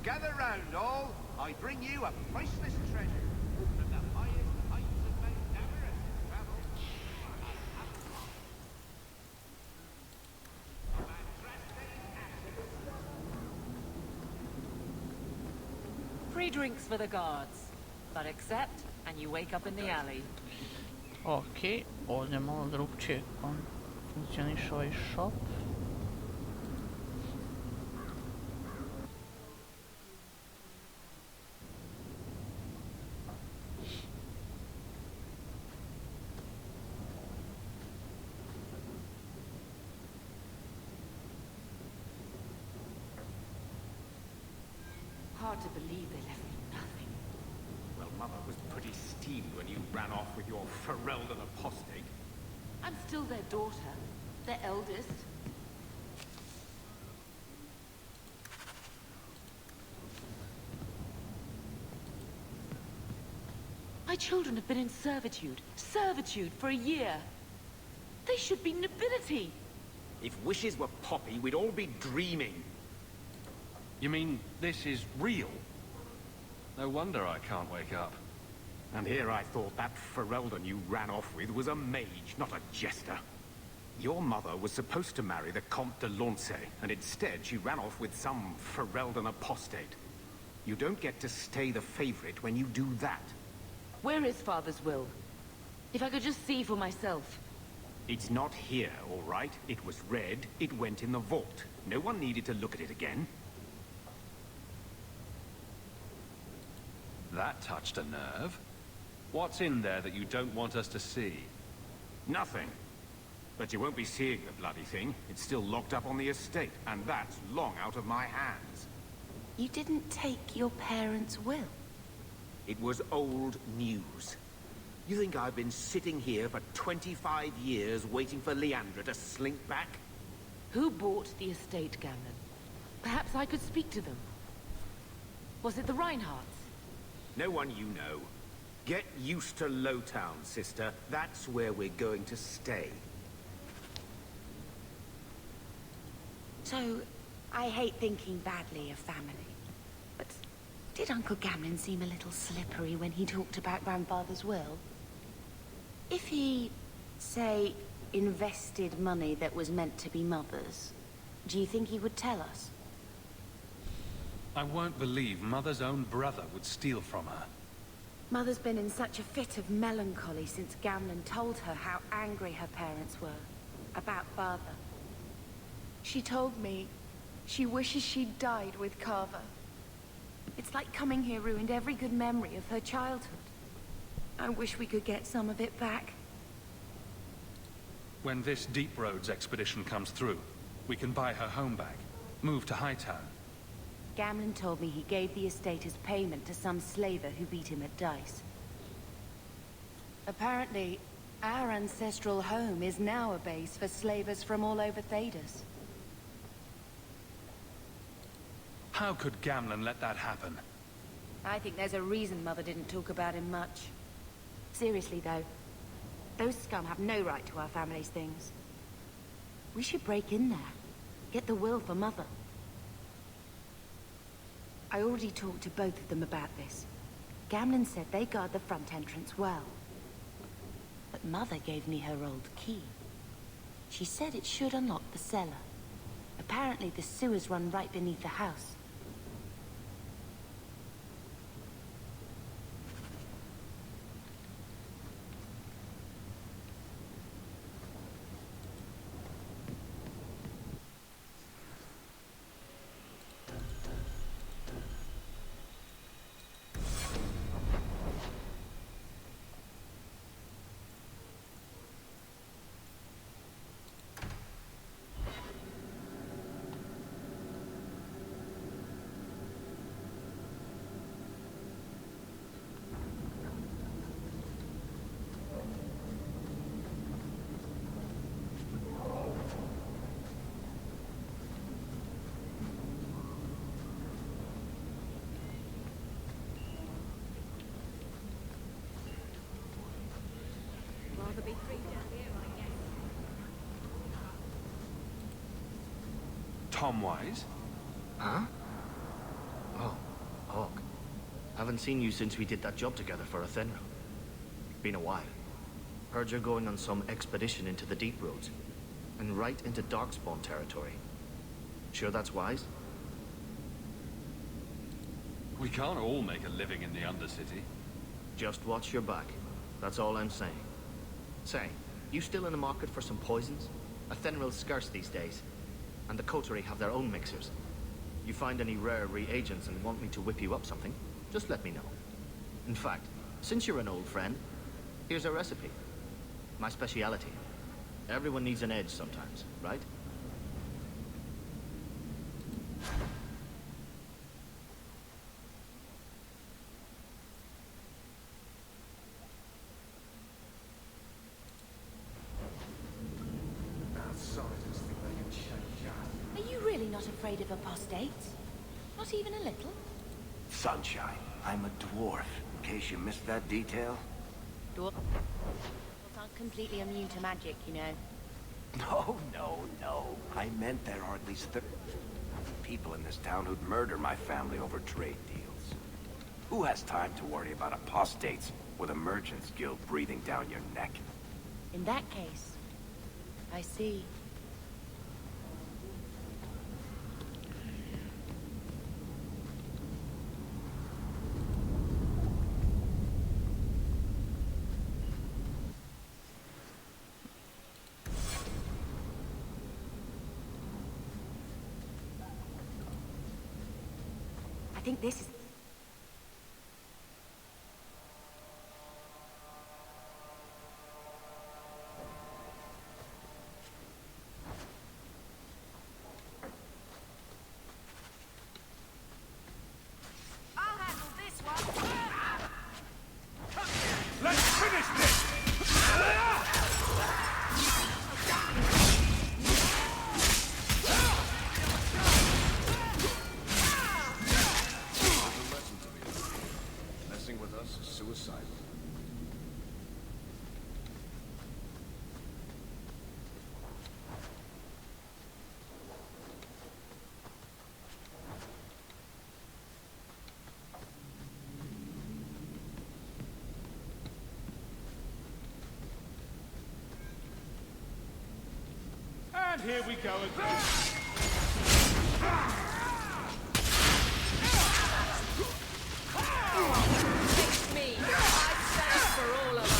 Gather round, all. I bring you a priceless treasure. From the highest heights of Mount Everest travel. Free drinks for the guards. But accept, and you wake up in the alley. Ok, ovdje malo drugčije funkcioniše ovaj shop. Hard to believe they left me nothing. Well, Mother was pretty steamed when you ran off with your Fereldena apostate. I'm still their daughter, their eldest. My children have been in servitude for a year. They should be nobility. If wishes were poppy, we'd all be dreaming. You mean this is real? No wonder I can't wake up. And here I thought that Fereldena you ran off with was a mage, not a jester. Your mother was supposed to marry the Comte de Launcey, and instead she ran off with some Fereldena apostate. You don't get to stay the favorite when you do that. Where is Father's will? If I could just see for myself. It's not here, all right? It was read, it went in the vault. No one needed to look at it again. That touched a nerve. What's in there that you don't want us to see? Nothing. But you won't be seeing the bloody thing. It's still locked up on the estate, and that's long out of my hands. You didn't take your parents' will? It was old news. You think I've been sitting here for 25 years waiting for Leandra to slink back? Who bought the estate, Gamlen? Perhaps I could speak to them. Was it the Reinhardts? No one you know. Get used to Lowtown, sister. That's where we're going to stay. So, I hate thinking badly of family. But did Uncle Gamlen seem a little slippery when he talked about Grandfather's will? If he, say, invested money that was meant to be Mother's, do you think he would tell us? I won't believe Mother's own brother would steal from her. Mother's been in such a fit of melancholy since Gamlen told her how angry her parents were about Father. She told me she wishes she'd died with Carver. It's like coming here ruined every good memory of her childhood. I wish we could get some of it back. When this Deep Roads expedition comes through, we can buy her home back, move to Hightown. Gamlen told me he gave the estate as payment to some slaver who beat him at dice. Apparently, our ancestral home is now a base for slavers from all over Thedas. How could Gamlen let that happen? I think there's a reason Mother didn't talk about him much. Seriously, though, those scum have no right to our family's things. We should break in there, get the will for Mother. I already talked to both of them about this. Gamlen said they guard the front entrance well. But Mother gave me her old key. She said it should unlock the cellar. Apparently the sewers run right beneath the house. Tom Wise? Huh? Oh, Hawke. Haven't seen you since we did that job together for Athenra. Been a while. Heard you're going on some expedition into the deep roads. And right into Darkspawn territory. Sure that's wise? We can't all make a living in the Undercity. Just watch your back. That's all I'm saying. Say, you still in the market for some poisons? Athenral's scarce these days. And the coterie have their own mixers. You find any rare reagents and want me to whip you up something, just let me know. In fact, since you're an old friend, here's a recipe. My speciality. Everyone needs an edge sometimes, right? Are you really not afraid of apostates? Not even a little? Sunshine, I'm a dwarf, in case you missed that detail. Dwarves aren't completely immune to magic, you know. No. I meant there are at least 30 people in this town who'd murder my family over trade deals. Who has time to worry about apostates with a merchant's guild breathing down your neck? In that case, I see. I think this is... I'll handle this one. Let's finish this! Messing with us is suicidal. And here we go again. It's me. I've said it for all of us.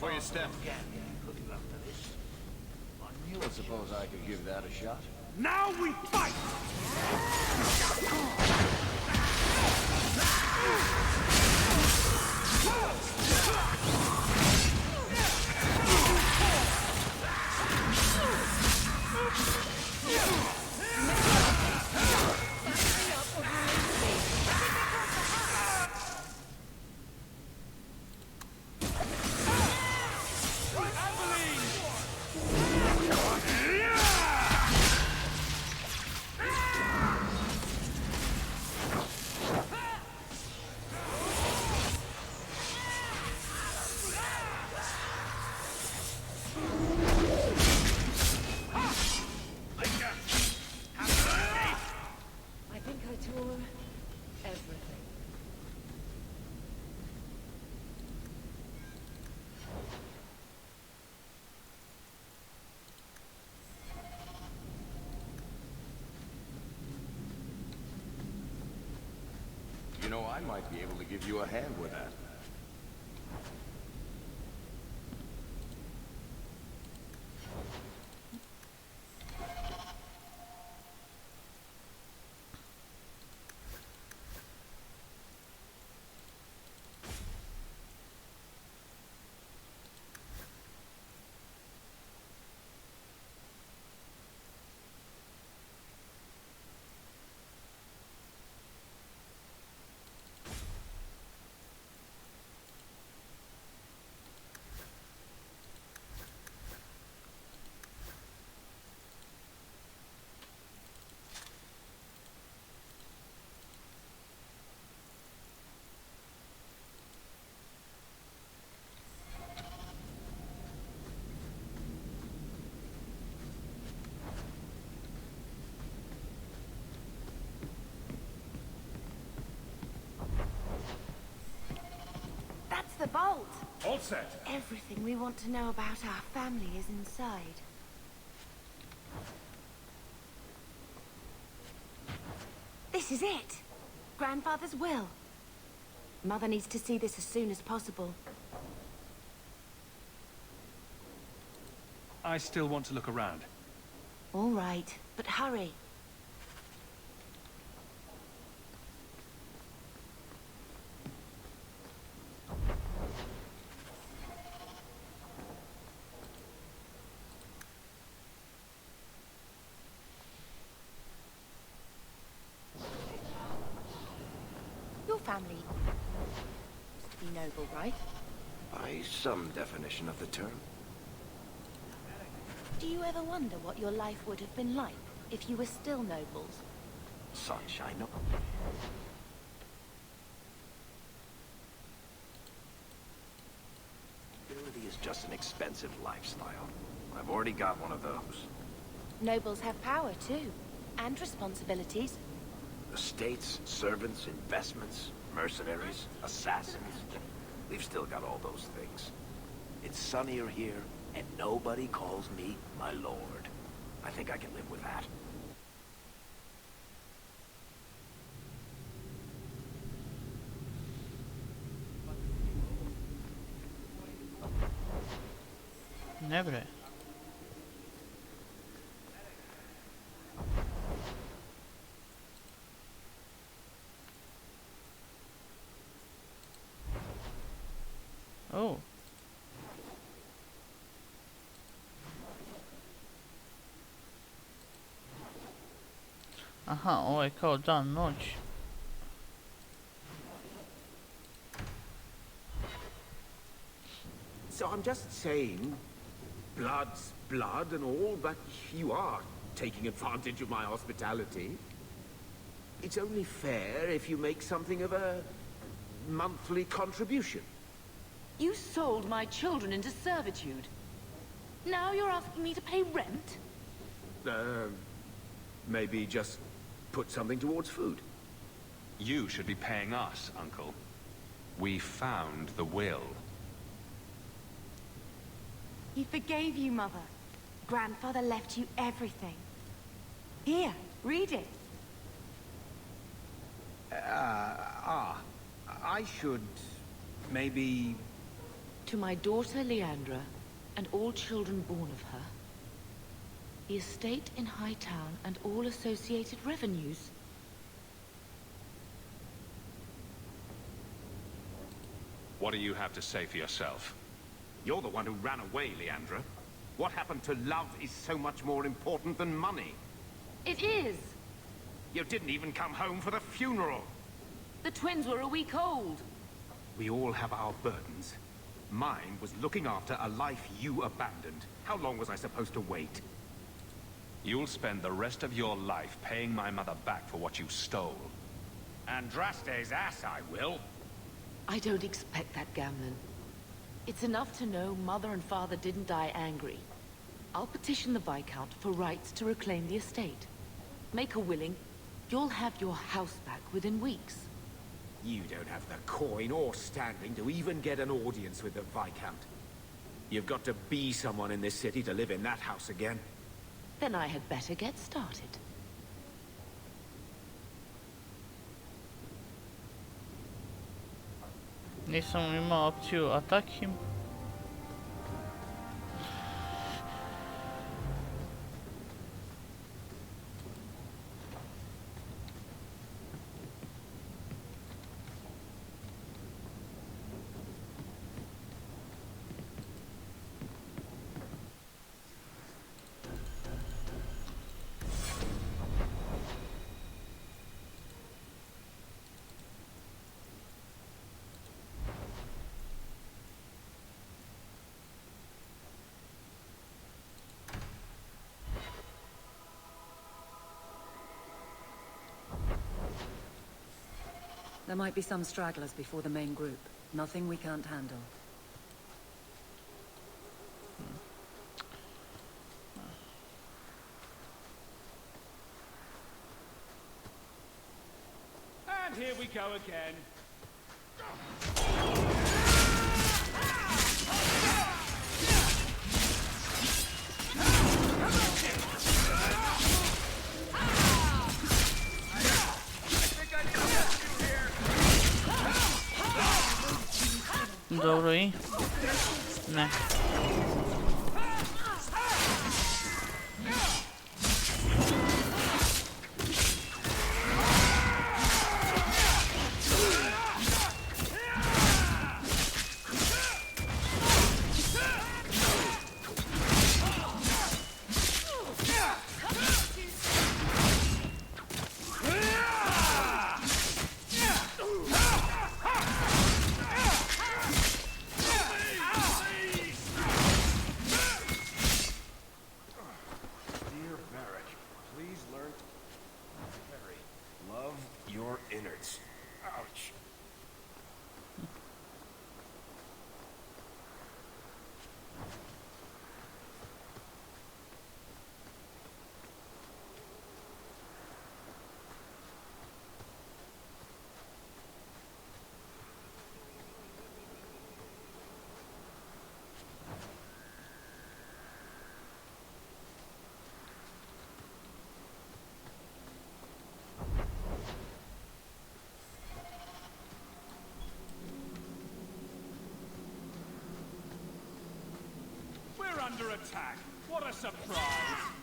much for your step. I suppose I could give that a shot. Now we fight! You know, I might be able to give you a hand with that. That's the bolt. All set. Everything we want to know about our family is inside. This is it. Grandfather's will. Mother needs to see this as soon as possible. I still want to look around. All right, but hurry. Your family must be noble, right? By some definition of the term. Do you ever wonder what your life would have been like if you were still nobles? Such, I know. Nobility is just an expensive lifestyle. I've already got one of those. Nobles have power too, and responsibilities. Estates, servants, investments, mercenaries, assassins. We've still got all those things. It's sunnier here, and nobody calls me my lord. I think I can live with that. Never. Oh. Aha, ovo je kao dan, noć. So I'm just saying, blood's blood and all, but you are taking advantage of my hospitality. It's only fair if you make something of a monthly contribution. You sold my children into servitude. Now you're asking me to pay rent? Maybe just put something towards food. You should be paying us, Uncle. We found the will. He forgave you, Mother. Grandfather left you everything. Here, read it. I should maybe To my daughter Leandra, and all children born of her, the estate in Hightown and all associated revenues. What do you have to say for yourself? You're the one who ran away, Leandra. What happened to love is so much more important than money. It is! You didn't even come home for the funeral. The twins were a week old. We all have our burdens. Mine was looking after a life you abandoned. How long was I supposed to wait? You'll spend the rest of your life paying my mother back for what you stole. Andraste's ass, I will. I don't expect that, Gamlen. It's enough to know Mother and Father didn't die angry. I'll petition the Viscount for rights to reclaim the estate. Make her willing, you'll have your house back within weeks. You don't have the coin or standing to even get an audience with the Viscount. You've got to be someone in this city to live in that house again. Then I had better get started. Nisam imao opciju attack him. There might be some stragglers before the main group. Nothing we can't handle. And here we go again. Dobro i? Ne. We're under attack. What a surprise.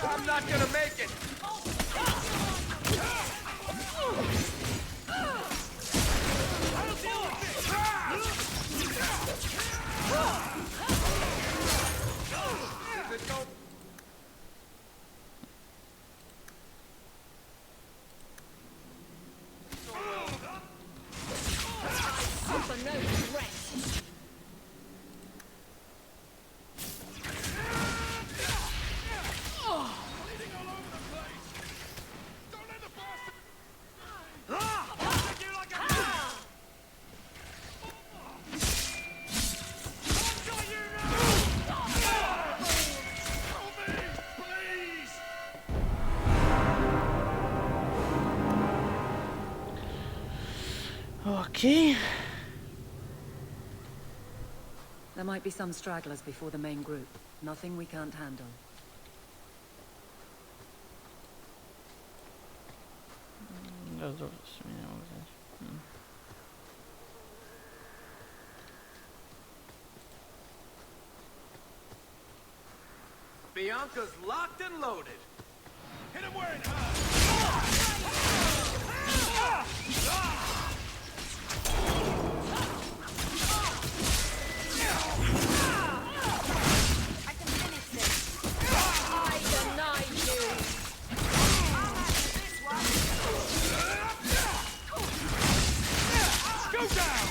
I'm not gonna make it! There might be some stragglers before the main group. Nothing we can't handle. Dobro, se mi ne mogu znači. Bianca's locked and loaded. Hit him where it I can finish this. I deny you. Go down!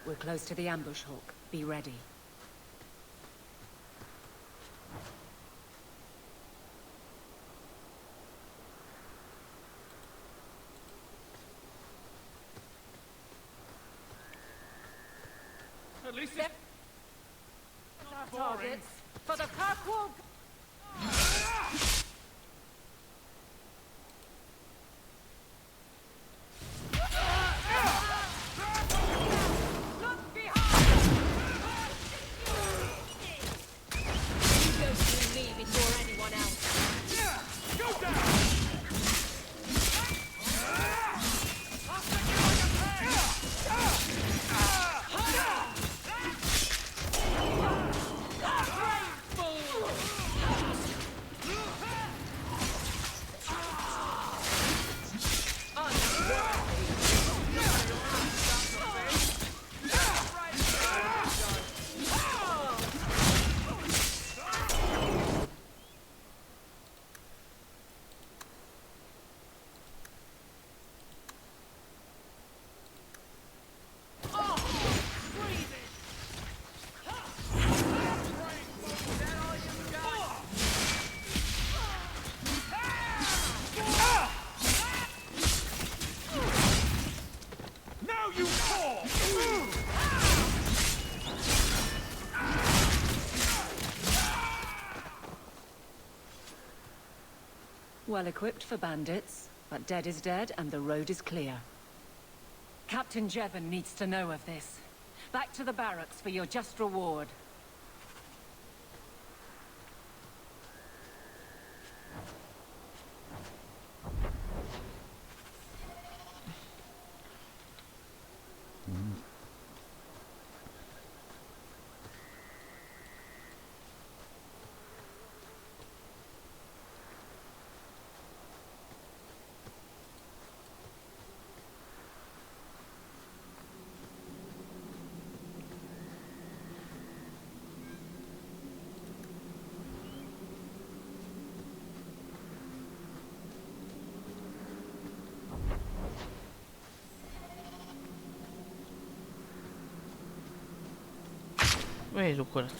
We're close to the ambush, Hawke. Be ready. At least it's our targets for the Kako. Well equipped for bandits, but dead is dead and the road is clear. Captain Jevon needs to know of this. Back to the barracks for your just reward. Vedu kurac.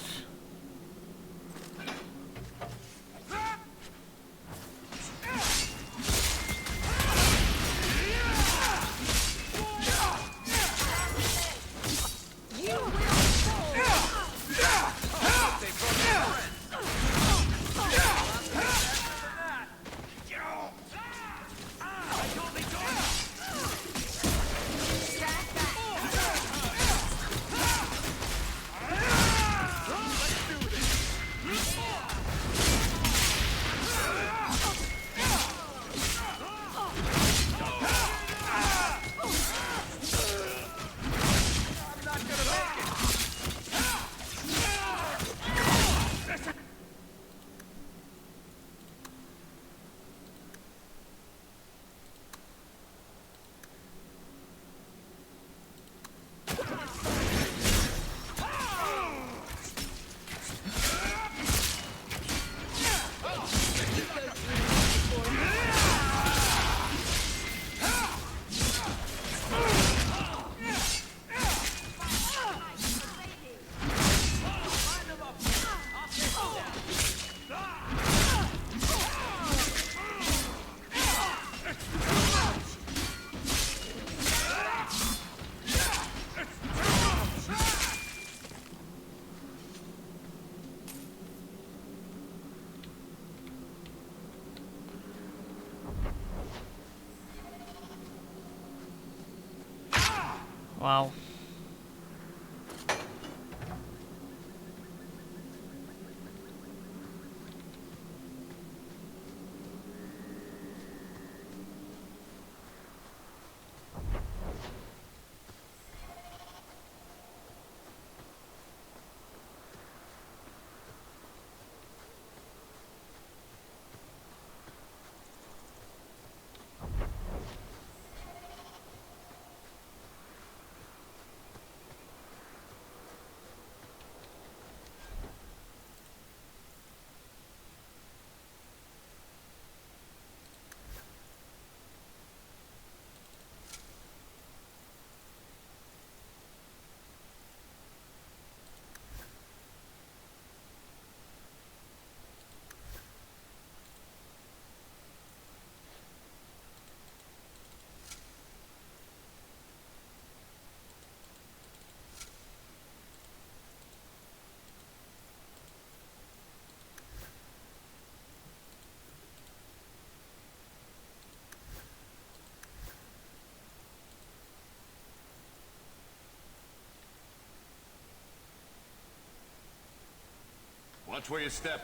Wow. Watch where you step.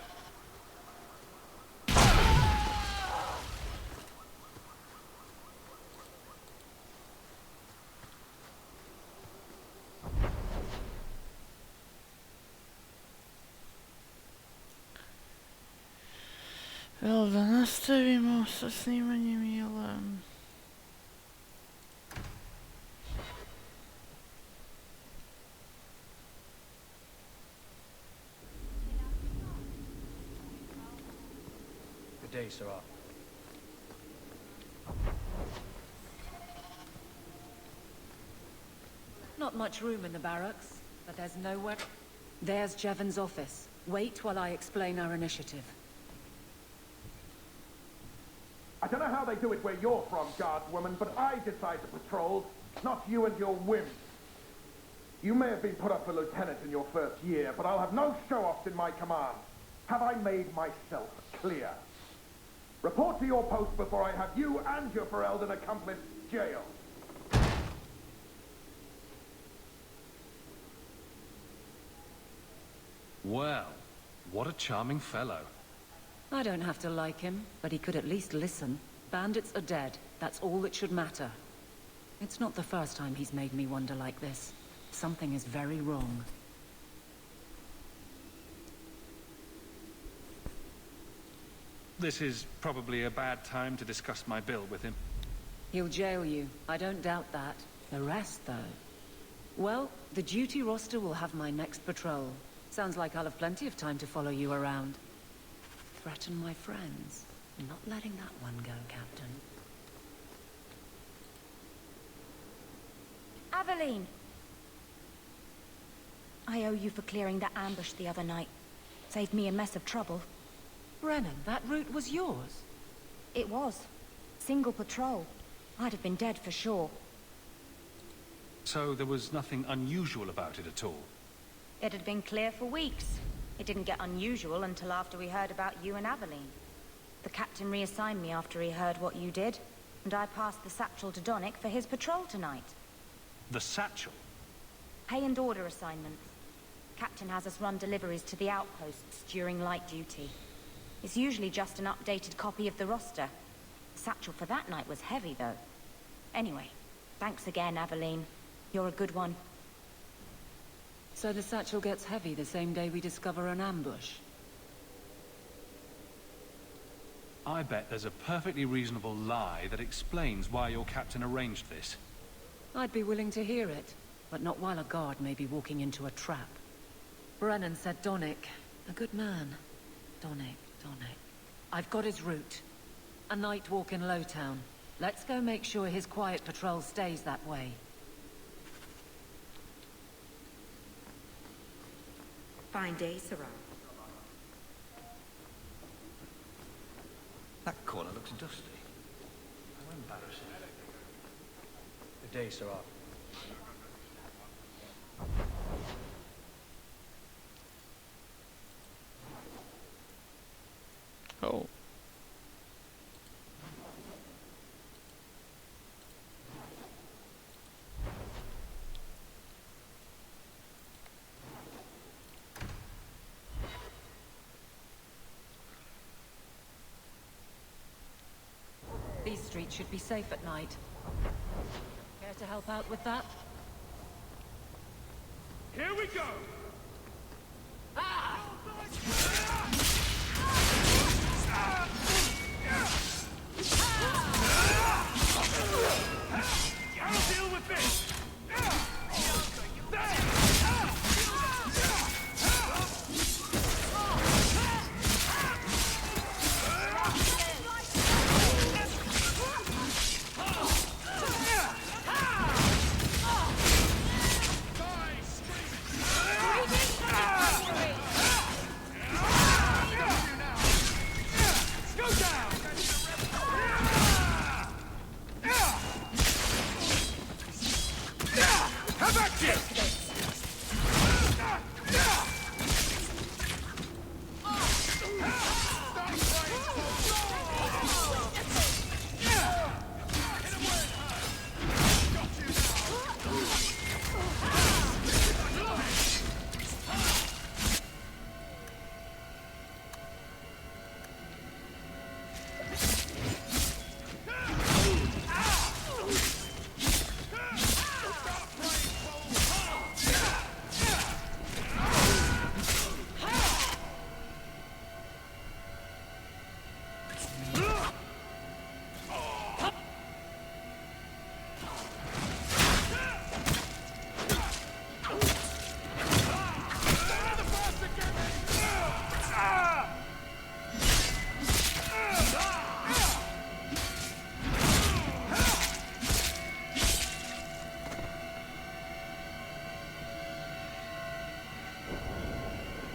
Evo da nastavimo sa snimanjem, jel... Good day, sir. Not much room in the barracks, but there's nowhere... There's Jevon's office. Wait while I explain our initiative. I don't know how they do it where you're from, guardswoman, but I decide the patrols, not you and your whims. You may have been put up for lieutenant in your first year, but I'll have no show-offs in my command. Have I made myself clear? Report to your post before I have you and your Fereldena accomplice jailed. Well, what a charming fellow. I don't have to like him, but he could at least listen. Bandits are dead. That's all that should matter. It's not the first time he's made me wonder like this. Something is very wrong. This is probably a bad time to discuss my bill with him. He'll jail you. I don't doubt that. The rest, though... Well, the duty roster will have my next patrol. Sounds like I'll have plenty of time to follow you around. Threaten my friends. Not letting that one go, Captain. Aveline! I owe you for clearing that ambush the other night. Saved me a mess of trouble. Brennan, that route was yours? It was. Single patrol. I'd have been dead for sure. So there was nothing unusual about it at all? It had been clear for weeks. It didn't get unusual until after we heard about you and Aveline. The captain reassigned me after he heard what you did, and I passed the satchel to Donick for his patrol tonight. The satchel? Pay and order assignments. Captain has us run deliveries to the outposts during light duty. It's usually just an updated copy of the roster. The satchel for that night was heavy, though. Anyway, thanks again, Aveline. You're a good one. So the satchel gets heavy the same day we discover an ambush? I bet there's a perfectly reasonable lie that explains why your captain arranged this. I'd be willing to hear it, but not while a guard may be walking into a trap. Brennan said Donick. A good man. Donick. I've got his route. A night walk in Lowtown. Let's go make sure his quiet patrol stays that way. Fine day, Sarah. That corner looks dusty. How embarrassing. Good day, Sarah. Oh. These streets should be safe at night. Care to help out with that? Here we go! I'll deal with this!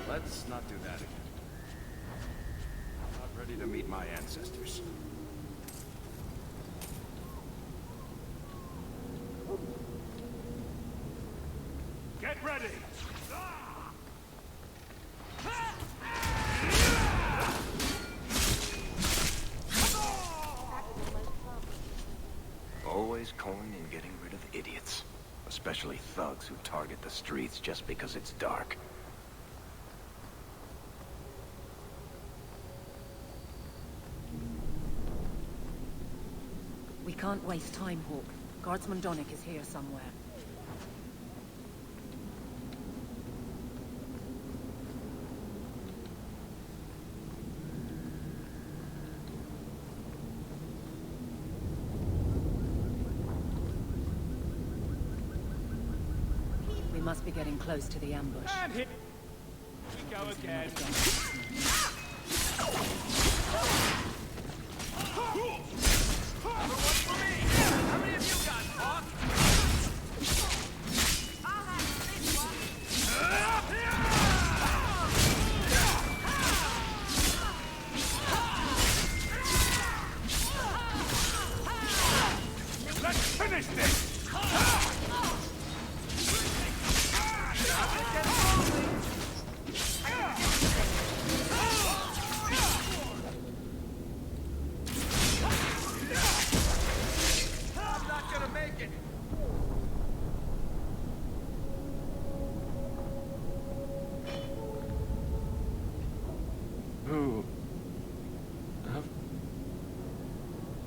Let's not do that again. I'm not ready to meet my ancestors. Get ready! Always coin in getting rid of idiots. Especially thugs who target the streets just because it's dark. We can't waste time, Hawke. Guardsman Donick is here somewhere. We must be getting close to the ambush. And here we go again. Another one for me! How many of you got, Hawke? I'll have this one. this thing! I'm not gonna make it. Who?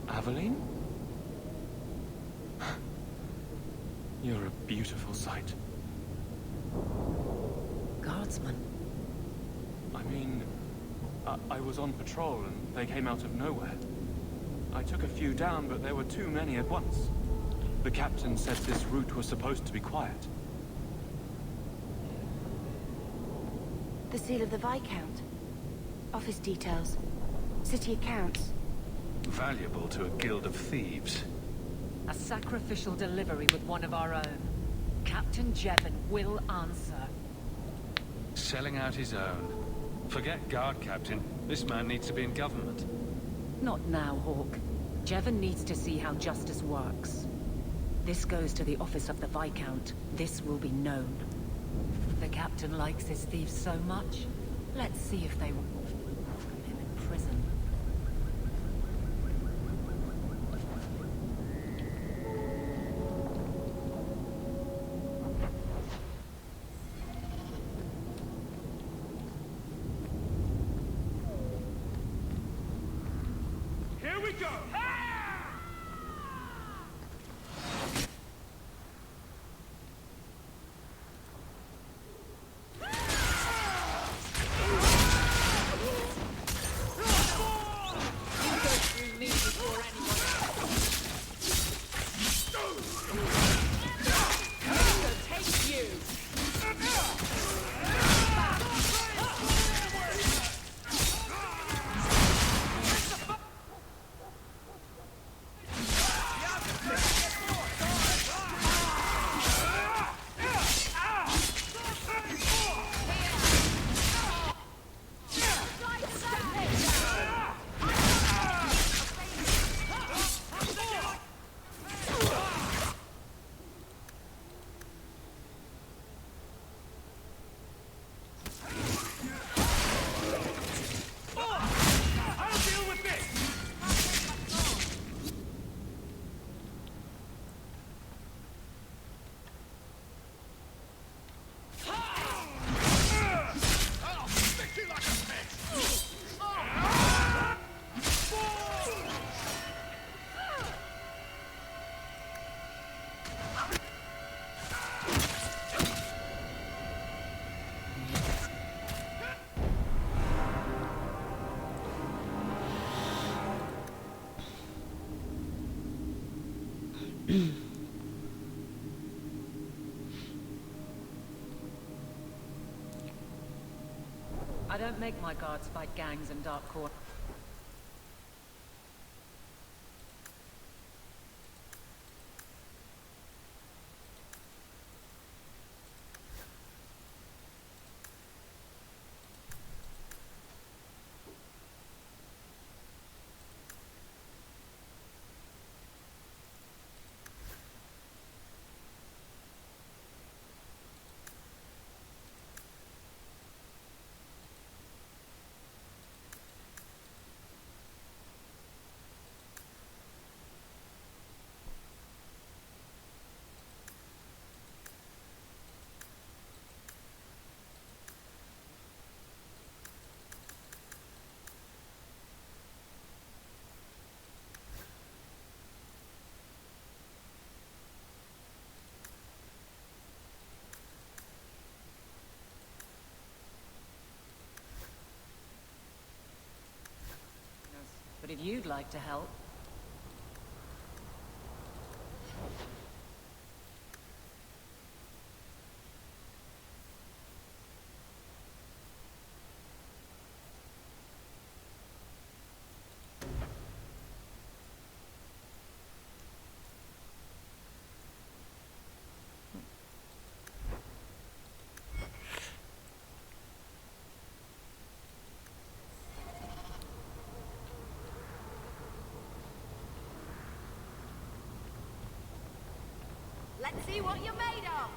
Aveline? You're a beautiful sight. Guardsman. I mean, I was on patrol and they came out of nowhere. I took a few down, but there were too many at once. The captain said this route was supposed to be quiet. The seal of the Viscount. Office details. City accounts. Valuable to a guild of thieves. A sacrificial delivery with one of our own. Captain Jevon will answer. Selling out his own. Forget guard captain. This man needs to be in government. Not now, Hawke. Jevon needs to see how justice works. This goes to the office of the Viscount. This will be known. The captain likes his thieves so much. Let's see if they will welcome him in prison. Here we go! I don't make my guards fight gangs in dark corners. But if you'd like to help... Let's see what you're made of.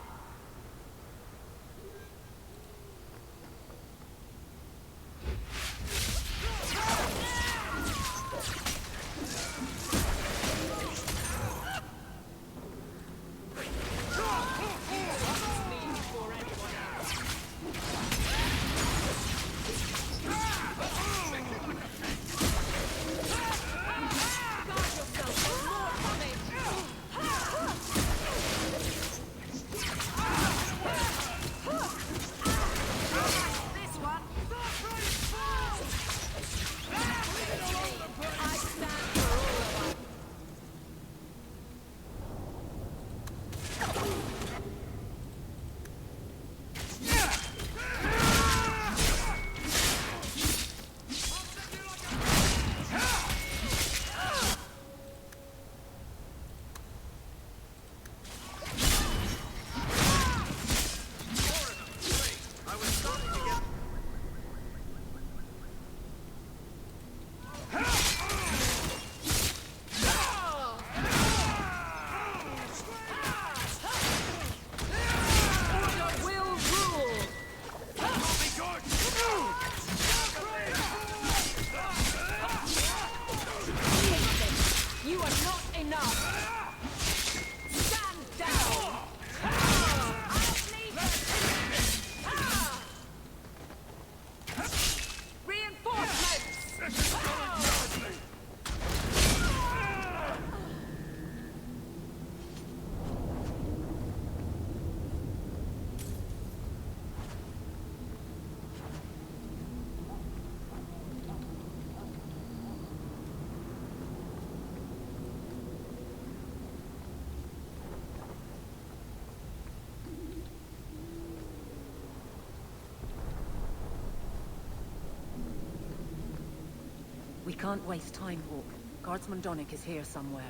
We can't waste time, Hawke. Guardsman Donnick is here somewhere.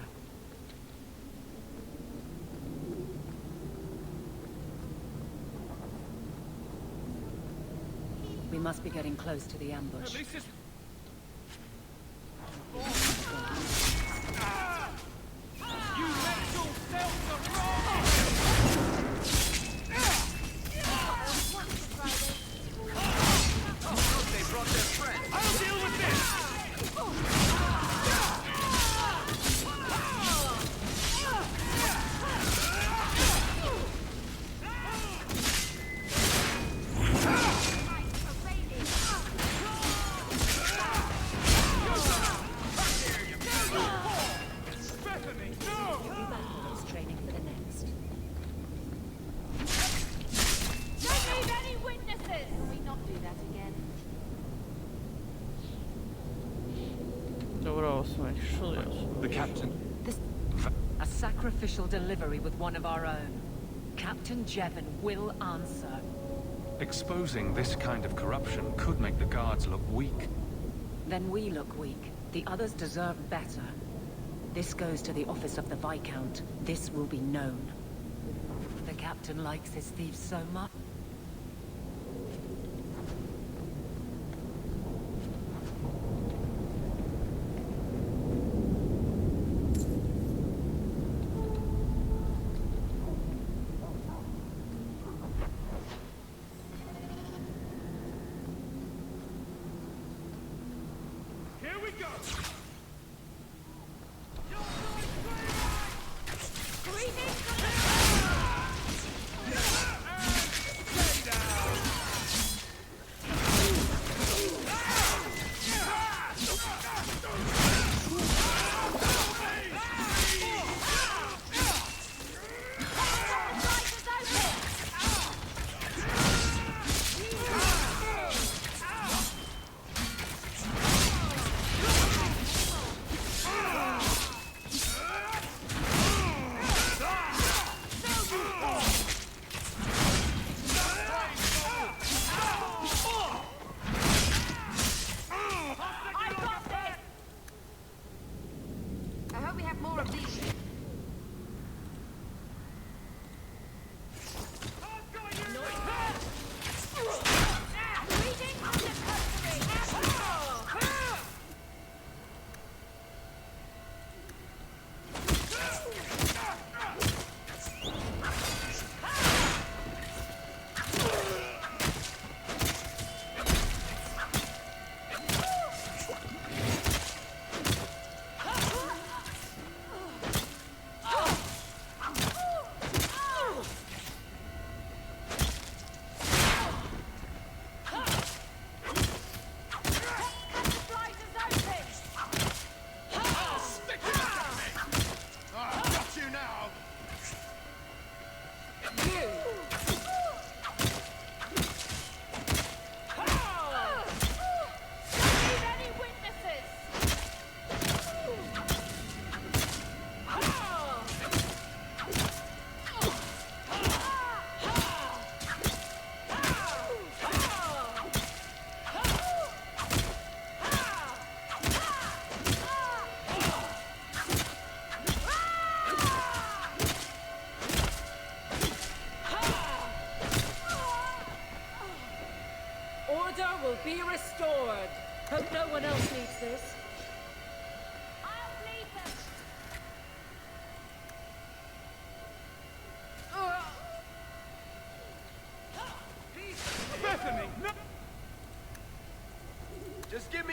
We must be getting close to the ambush. The captain. A sacrificial delivery with one of our own. Captain Jevon will answer. Exposing this kind of corruption could make the guards look weak. Then we look weak. The others deserve better. This goes to the office of the Viscount. This will be known. The captain likes his thieves so much.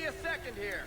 a second here.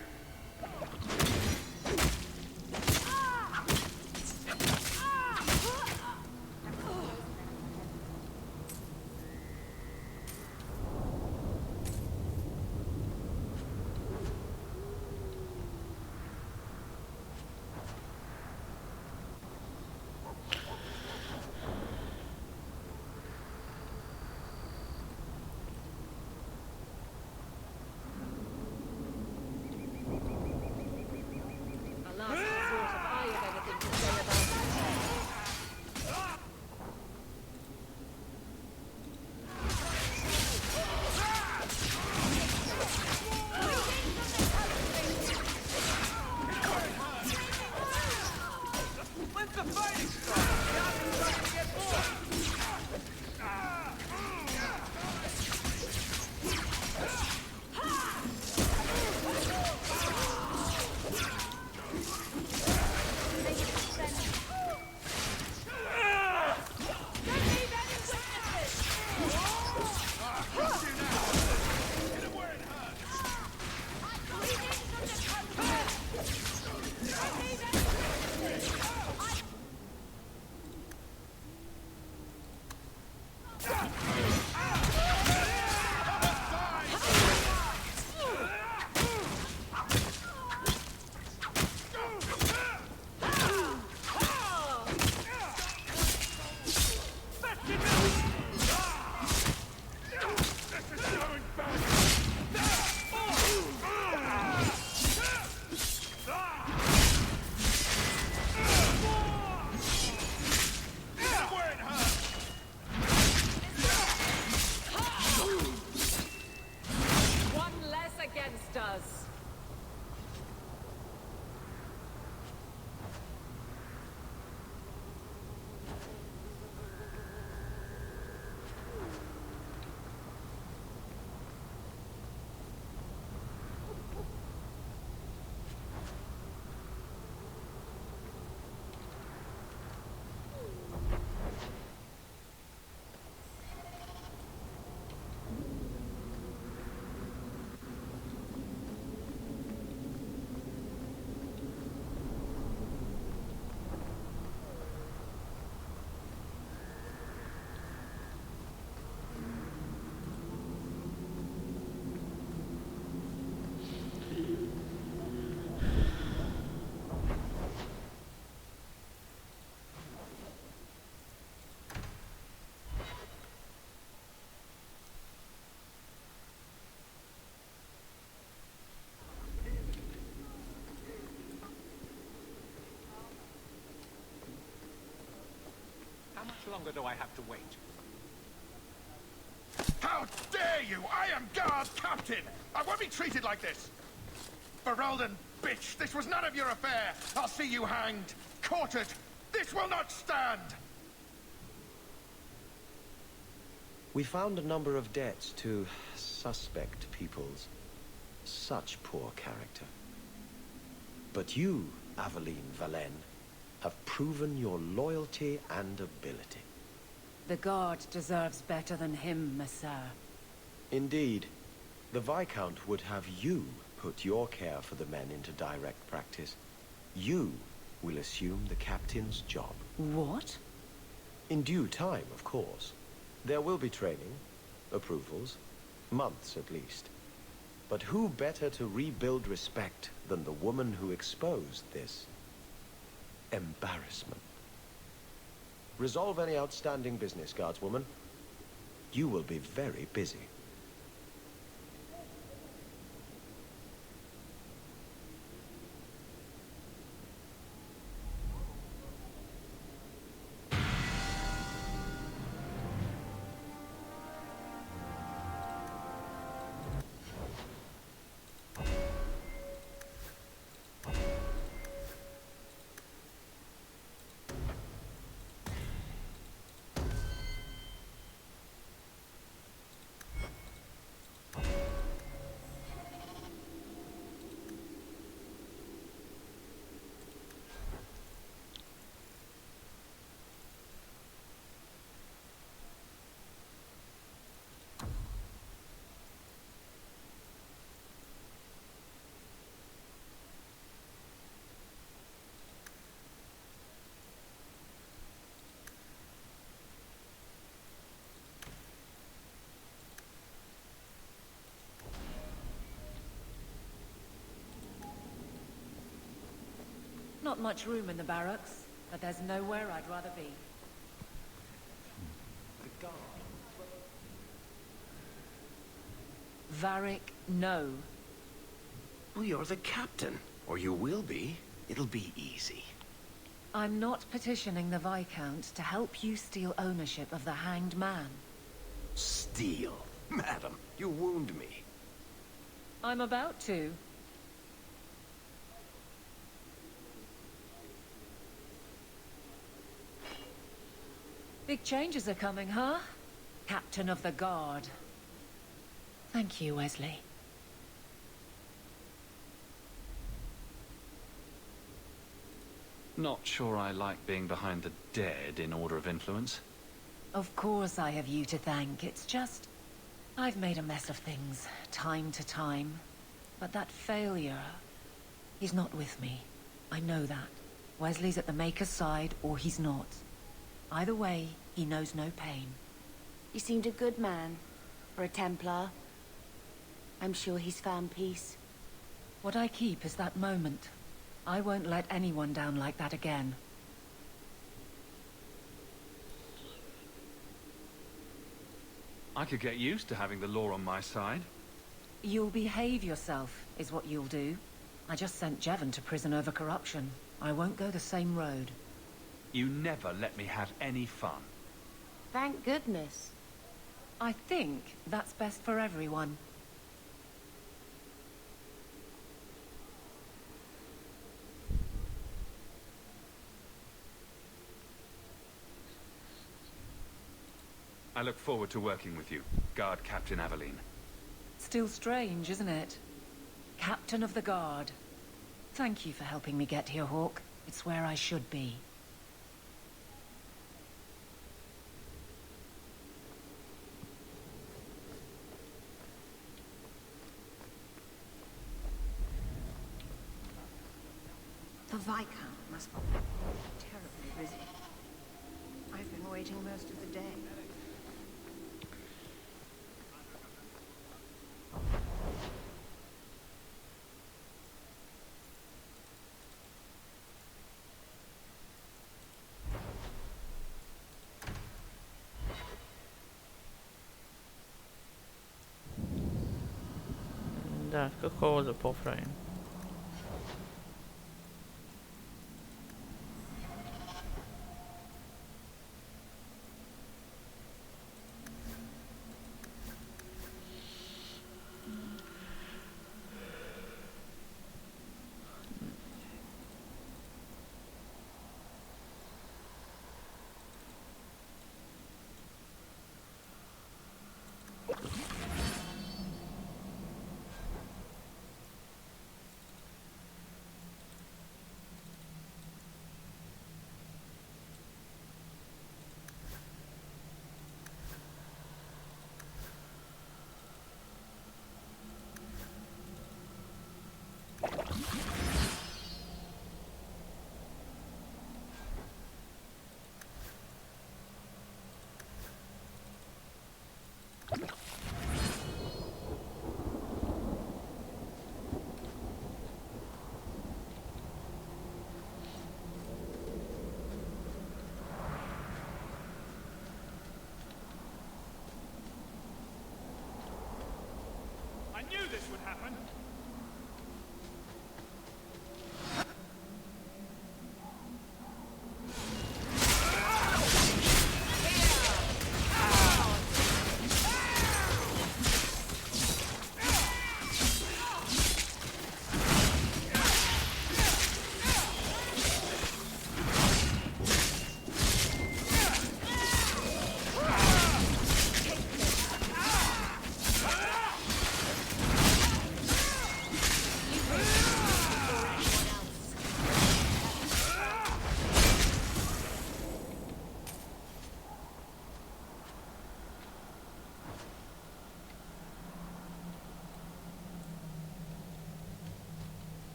How much longer do I have to wait? How dare you! I am guard captain! I won't be treated like this! Fereldena, bitch! This was none of your affair! I'll see you hanged! Quartered! This will not stand! We found a number of debts to suspect peoples. Such poor character. But you, Aveline Valen, have proven your loyalty and ability. The guard deserves better than him, Messire. Indeed. The Viscount would have you put your care for the men into direct practice. You will assume the captain's job. What? In due time, of course. There will be training, approvals, months at least. But who better to rebuild respect than the woman who exposed this embarrassment? Resolve any outstanding business, guardswoman. You will be very busy. not much room in the barracks, but there's nowhere I'd rather be. Varric, no. Well, you're the captain. Or you will be. It'll be easy. I'm not petitioning the Viscount to help you steal ownership of the Hanged Man. Steal? Madam, you wound me. I'm about to. Big changes are coming, huh? Captain of the Guard. Thank you, Wesley. Not sure I like being behind the dead in order of influence. Of course I have you to thank. It's just... I've made a mess of things, time to time. But that failure... He's not with me. I know that. Wesley's at the Maker's side, or he's not. Either way, he knows no pain. You seemed a good man. For a Templar. I'm sure he's found peace. What I keep is that moment. I won't let anyone down like that again. I could get used to having the law on my side. You'll behave yourself, is what you'll do. I just sent Jevon to prison over corruption. I won't go the same road. You never let me have any fun. Thank goodness. I think that's best for everyone. I look forward to working with you, Guard Captain Aveline. Still strange, isn't it? Captain of the Guard. Thank you for helping me get here, Hawke. It's where I should be. The Viscount must be terribly busy. I've been waiting most of the day. Da, kako ovo da popravim? I knew this would happen!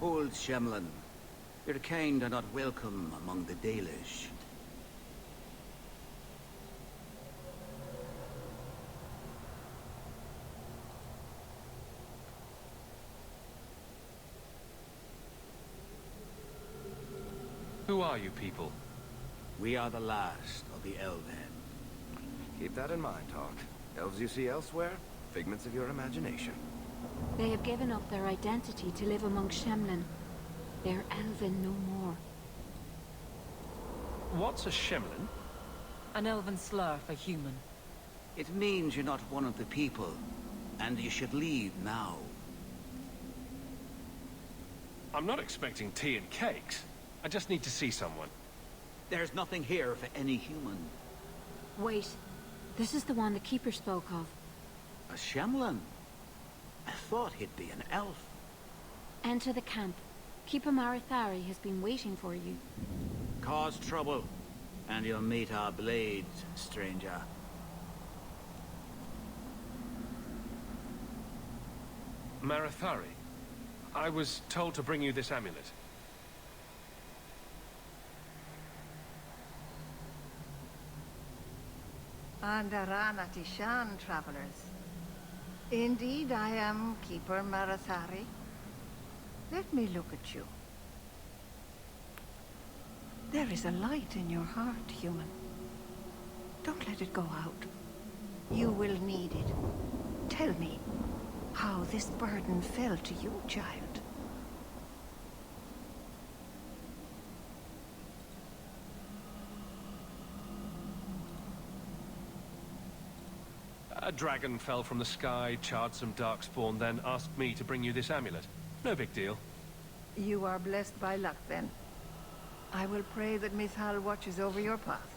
Old Shemlin, your kind are not welcome among the Dalish. Who are you people? We are the last of the Elven. Keep that in mind, Hawke. Elves you see elsewhere, figments of your imagination. They have given up their identity to live among Shemlin. They're elven no more. What's a Shemlin? An elven slur for human. It means you're not one of the people, and you should leave now. I'm not expecting tea and cakes. I just need to see someone. There's nothing here for any human. Wait. This is the one the Keeper spoke of. A Shemlin? I thought he'd be an elf. Enter the camp. Keeper Marathari has been waiting for you. Cause trouble, and you'll meet our blades, stranger. Marathari, I was told to bring you this amulet. Andarana Tishan, travelers. Indeed, I am Keeper Marathari. Let me look at you. There is a light in your heart, human. Don't let it go out. You will need it. Tell me how this burden fell to you, child. A dragon fell from the sky, charred some darkspawn, then asked me to bring you this amulet. No big deal. You are blessed by luck, then. I will pray that Mithal watches over your path.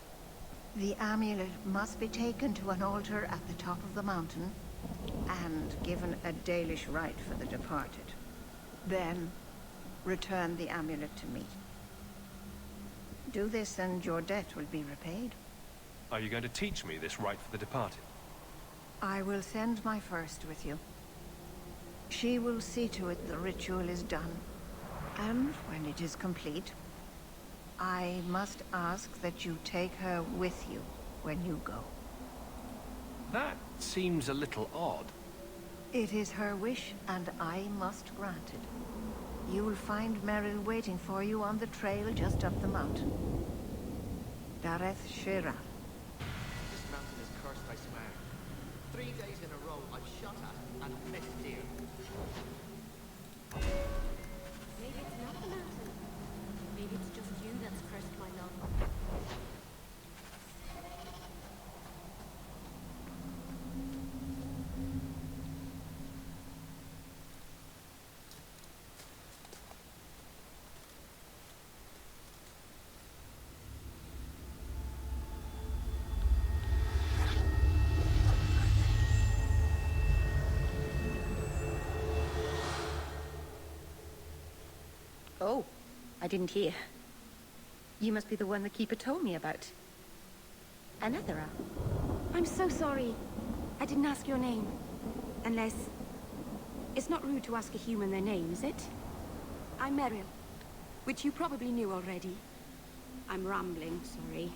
The amulet must be taken to an altar at the top of the mountain and given a Dalish rite for the departed. Then, return the amulet to me. Do this and your debt will be repaid. Are you going to teach me this rite for the departed? I will send my first with you. She will see to it the ritual is done. And when it is complete, I must ask that you take her with you when you go. That seems a little odd. It is her wish, and I must grant it. You will find Merrill waiting for you on the trail just up the mountain. Dareth Shira. This mountain is cursed, I swear. 3 days in a row, I've shot at and missed deer. Maybe it's not the mountain. Maybe it's just you that's cursed, my love. Oh, I didn't hear. You must be the one the Keeper told me about. Anethera. I'm so sorry. I didn't ask your name. Unless... It's not rude to ask a human their name, is it? I'm Merrill, which you probably knew already. I'm rambling, sorry.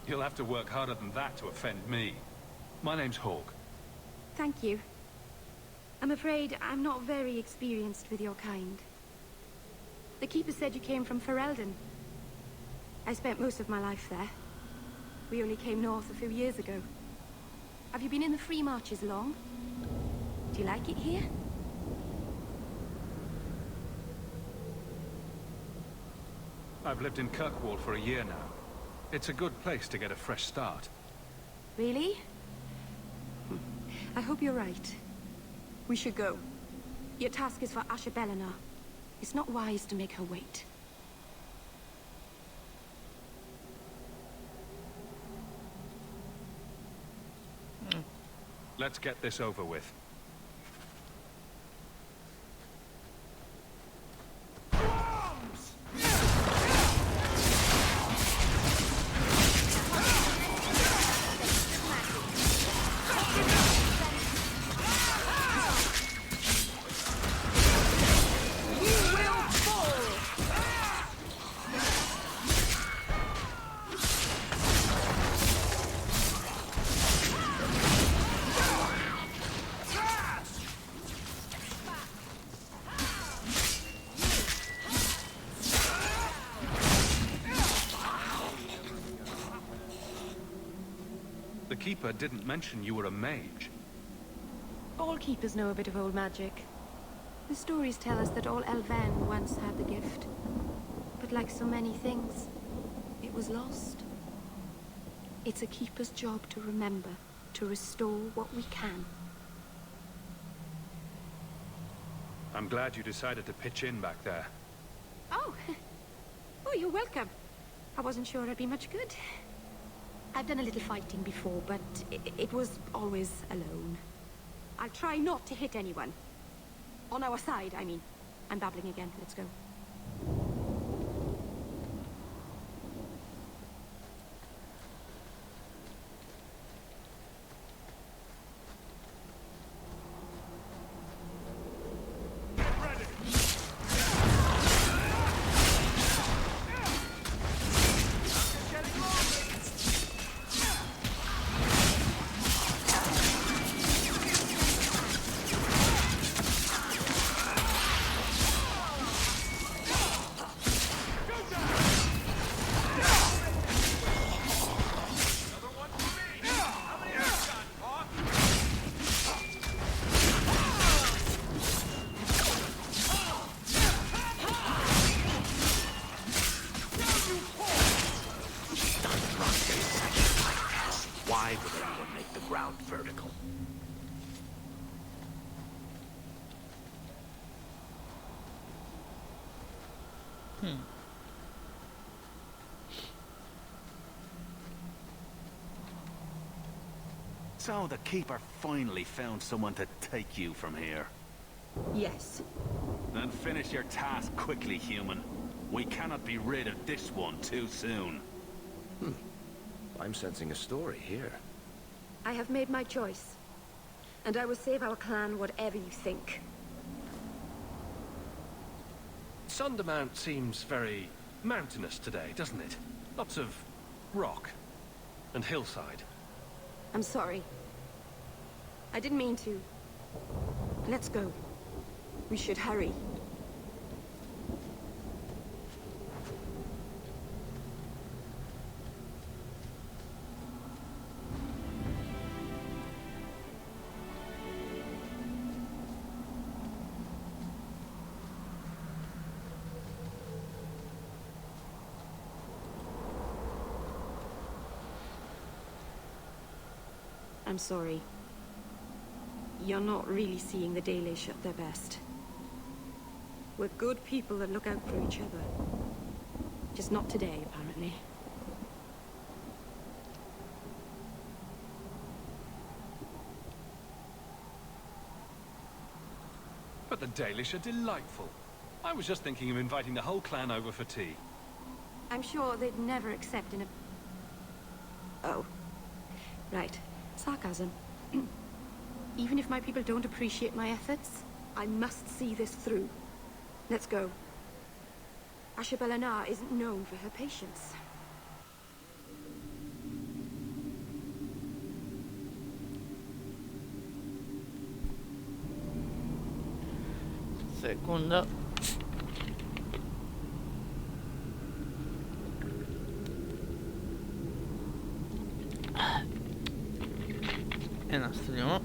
You'll have to work harder than that to offend me. My name's Hawke. Thank you. I'm afraid I'm not very experienced with your kind. The Keeper said you came from Fereldena. I spent most of my life there. We only came north a few years ago. Have you been in the Free Marches long? Do you like it here? I've lived in Kirkwalla for a year now. It's a good place to get a fresh start. Really? I hope you're right. We should go. Your task is for Ashabelina. It's not wise to make her wait. Let's get this over with. keeper didn't mention you were a mage. All keepers know a bit of old magic. The stories tell us that all Elven once had the gift. But like so many things, it was lost. It's a keeper's job to remember, to restore what we can. I'm glad you decided to pitch in back there. Oh, you're welcome. I wasn't sure I'd be much good. I've done a little fighting before, but it was always alone. I'll try not to hit anyone. On our side, I mean. I'm babbling again. Let's go. Why would anyone make the ground vertical? So the Keeper finally found someone to take you from here. Yes. Then finish your task quickly, human. We cannot be rid of this one too soon. I'm sensing a story here. I have made my choice. And I will save our clan whatever you think. Sundermount seems very mountainous today, doesn't it? Lots of rock and hillside. I'm sorry. I didn't mean to. Let's go. We should hurry. I'm sorry. You're not really seeing the Dalish at their best. We're good people that look out for each other. Just not today, apparently. But the Dalish are delightful. I was just thinking of inviting the whole clan over for tea. I'm sure they'd never accept in a... Oh. Right. Sarcasm. Even if my people don't appreciate my efforts, I must see this through. Let's go. Ashabelana isn't known for her patience. Sekunda. E nastavljamo.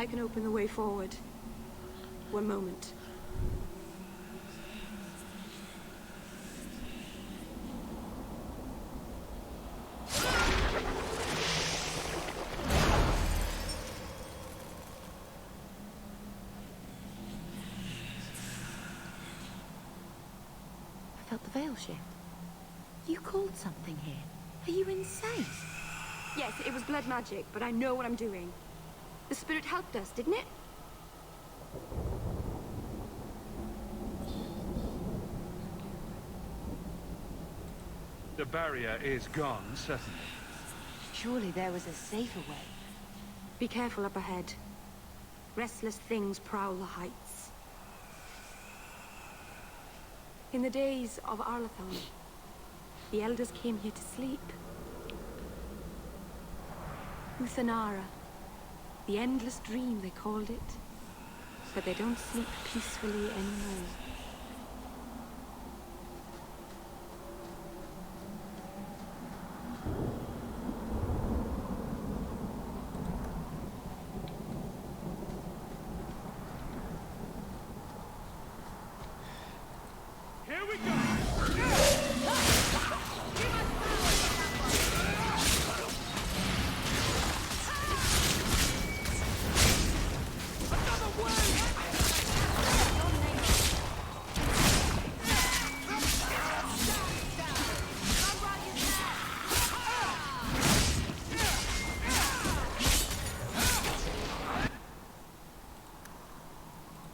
I can open the way forward. One moment. I felt the veil shift. You called something here. Are you insane? Yes, it was blood magic, but I know what I'm doing. The spirit helped us, didn't it? The barrier is gone, certainly. Surely there was a safer way. Be careful up ahead. Restless things prowl the heights. In the days of Arlathon, the elders came here to sleep. Uthanara, the endless dream they called it. But they don't sleep peacefully anymore.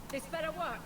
This better work.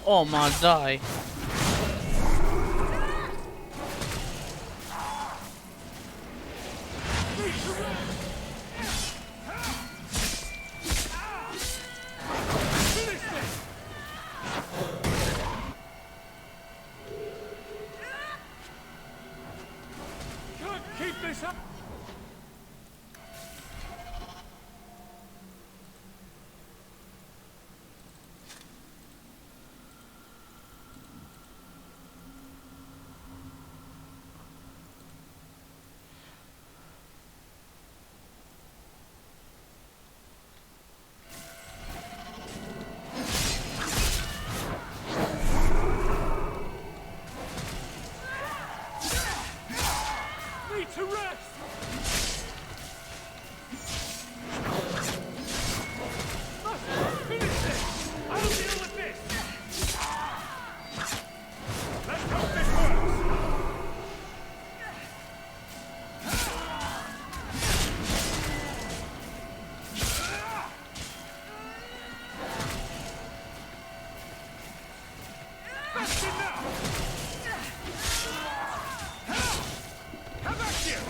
Oh my die. this up! To rest! Finish this! I'll deal with this! Let's hope this works! That's enough! Come back here!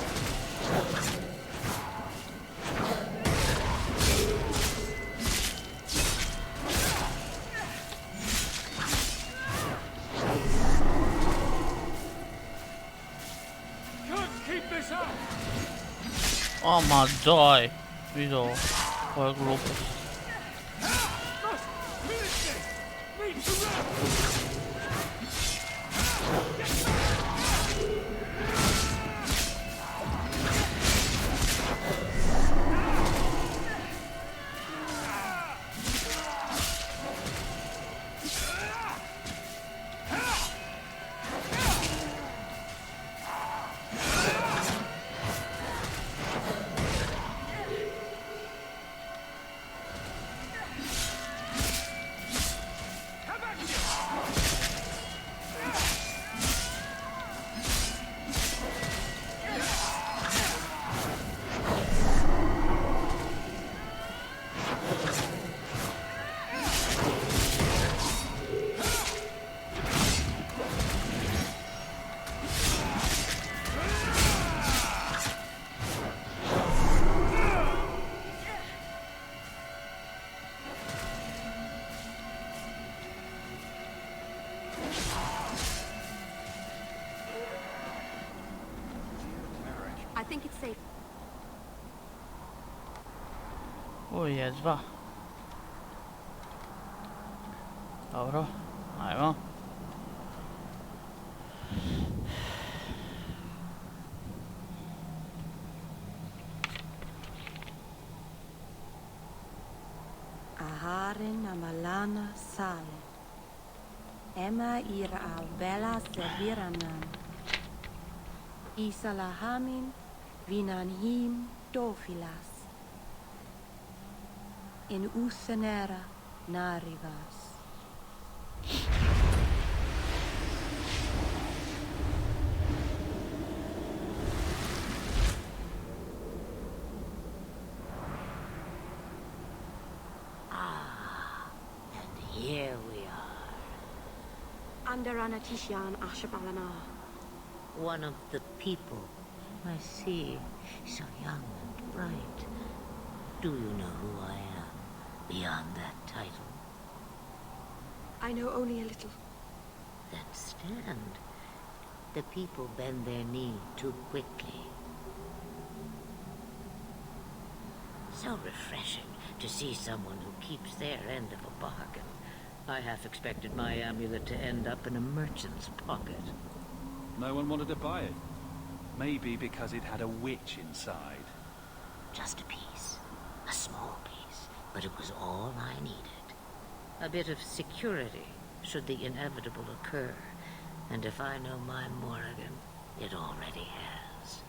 Oh ma daj, video, koja glupost. I think it's safe. O jedva. Dobro, ajmo. Aharen amalana sale. Emma ira albela serviranan. Isalahamin vinanhim dofilas. In usenera narivas. Here we are. Under Anatishan Ashabalana. One of the people. I see. So young and bright. Do you know who I am, beyond that title? I know only a little. Then stand. The people bend their knee too quickly. So refreshing to see someone who keeps their end of a bargain. I half expected my amulet to end up in a merchant's pocket. No one wanted to buy it. Maybe because it had a witch inside. Just a piece. A small piece. But it was all I needed. A bit of security, should the inevitable occur. And if I know my Morrigan, it already has.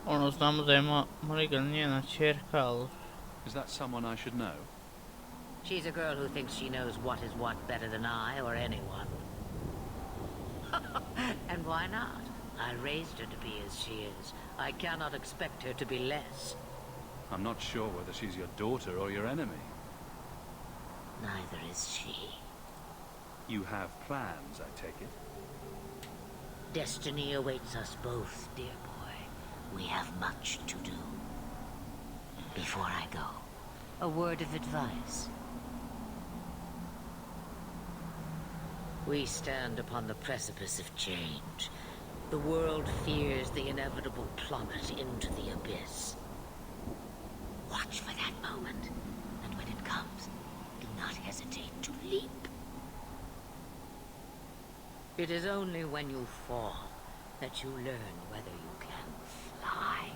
Ono, znamo da je Morrigan njena ćerka, ali... Is that someone I should know? She's a girl who thinks she knows what is what better than I or anyone. And why not? I raised her to be as she is. I cannot expect her to be less. I'm not sure whether she's your daughter or your enemy. Neither is she. You have plans, I take it? Destiny awaits us both, dear boy. We have much to do. Before I go, A word of advice. We stand upon the precipice of change. The world fears the inevitable plummet into the abyss. Watch for that moment, and when it comes, do not hesitate to leap. It is only when you fall that you learn whether you can fly.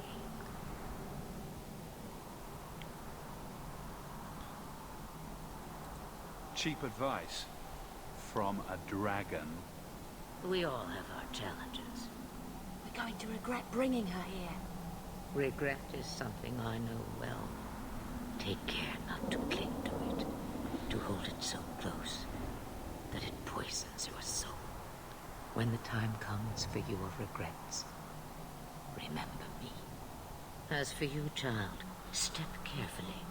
Cheap advice from a dragon. We all have our challenges. We're going to regret bringing her here. Regret is something I know well. Take care not to cling to it, to hold it so close that it poisons your soul. When the time comes for your regrets, remember me. As for you, child, step carefully.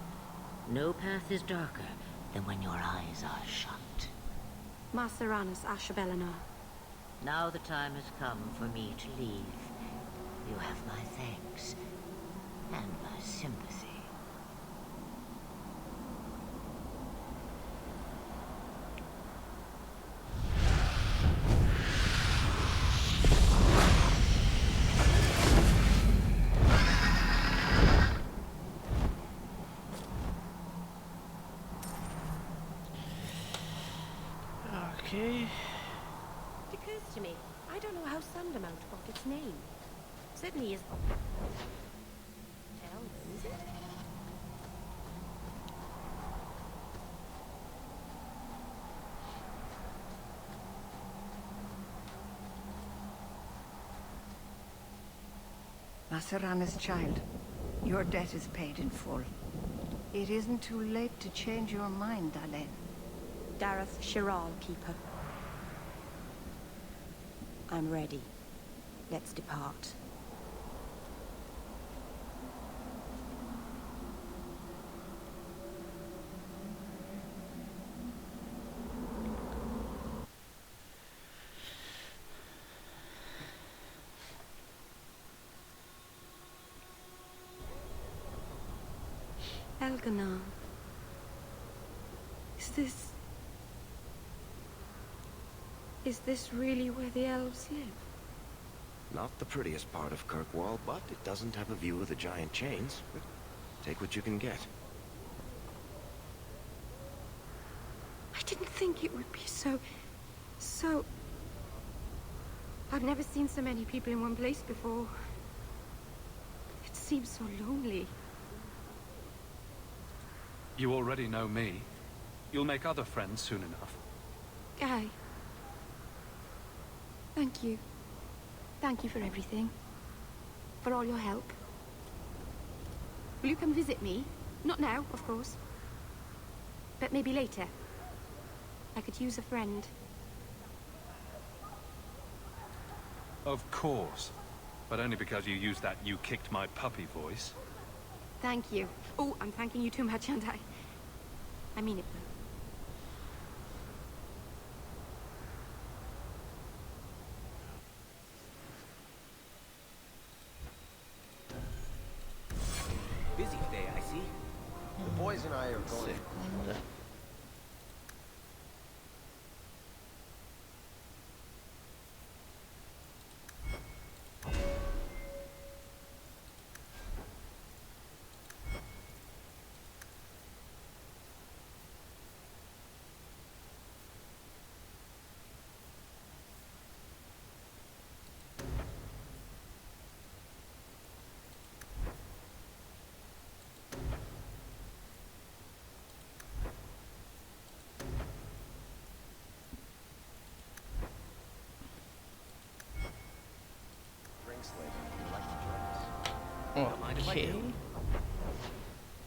No path is darker than when your eyes are shut. Maceranus Ashabelina. Now the time has come for me to leave. You have my thanks and my sympathy. Okay. It occurs to me, I don't know how Sandamount got its name. Certainly is. Elven, is it? Maceranus, child, your debt is paid in full. It isn't too late to change your mind, Dalen. Dareth Shiral, Keeper. I'm ready. Let's depart. Elganar. Is this really where the elves live? Not the prettiest part of Kirkwalla, but it doesn't have a view of the giant chains. But take what you can get. I didn't think it would be so... I've never seen so many people in one place before. It seems so lonely. You already know me. You'll make other friends soon enough. Guy. Thank you. Thank you for everything. For all your help. Will you come visit me? Not now, of course. But maybe later. I could use a friend. Of course. But only because you used that "you kicked my puppy" voice. Thank you. Oh, I'm thanking you too much, aren't I? I mean it, though. Busy day, I see. The boys and I are going. Okay.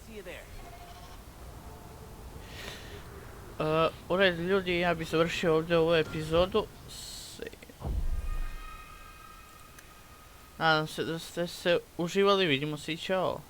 See you there. U redu ljudi, ja bih završio ovdje ovu epizodu. Nadam se da ste se uživali, vidimo se i čao.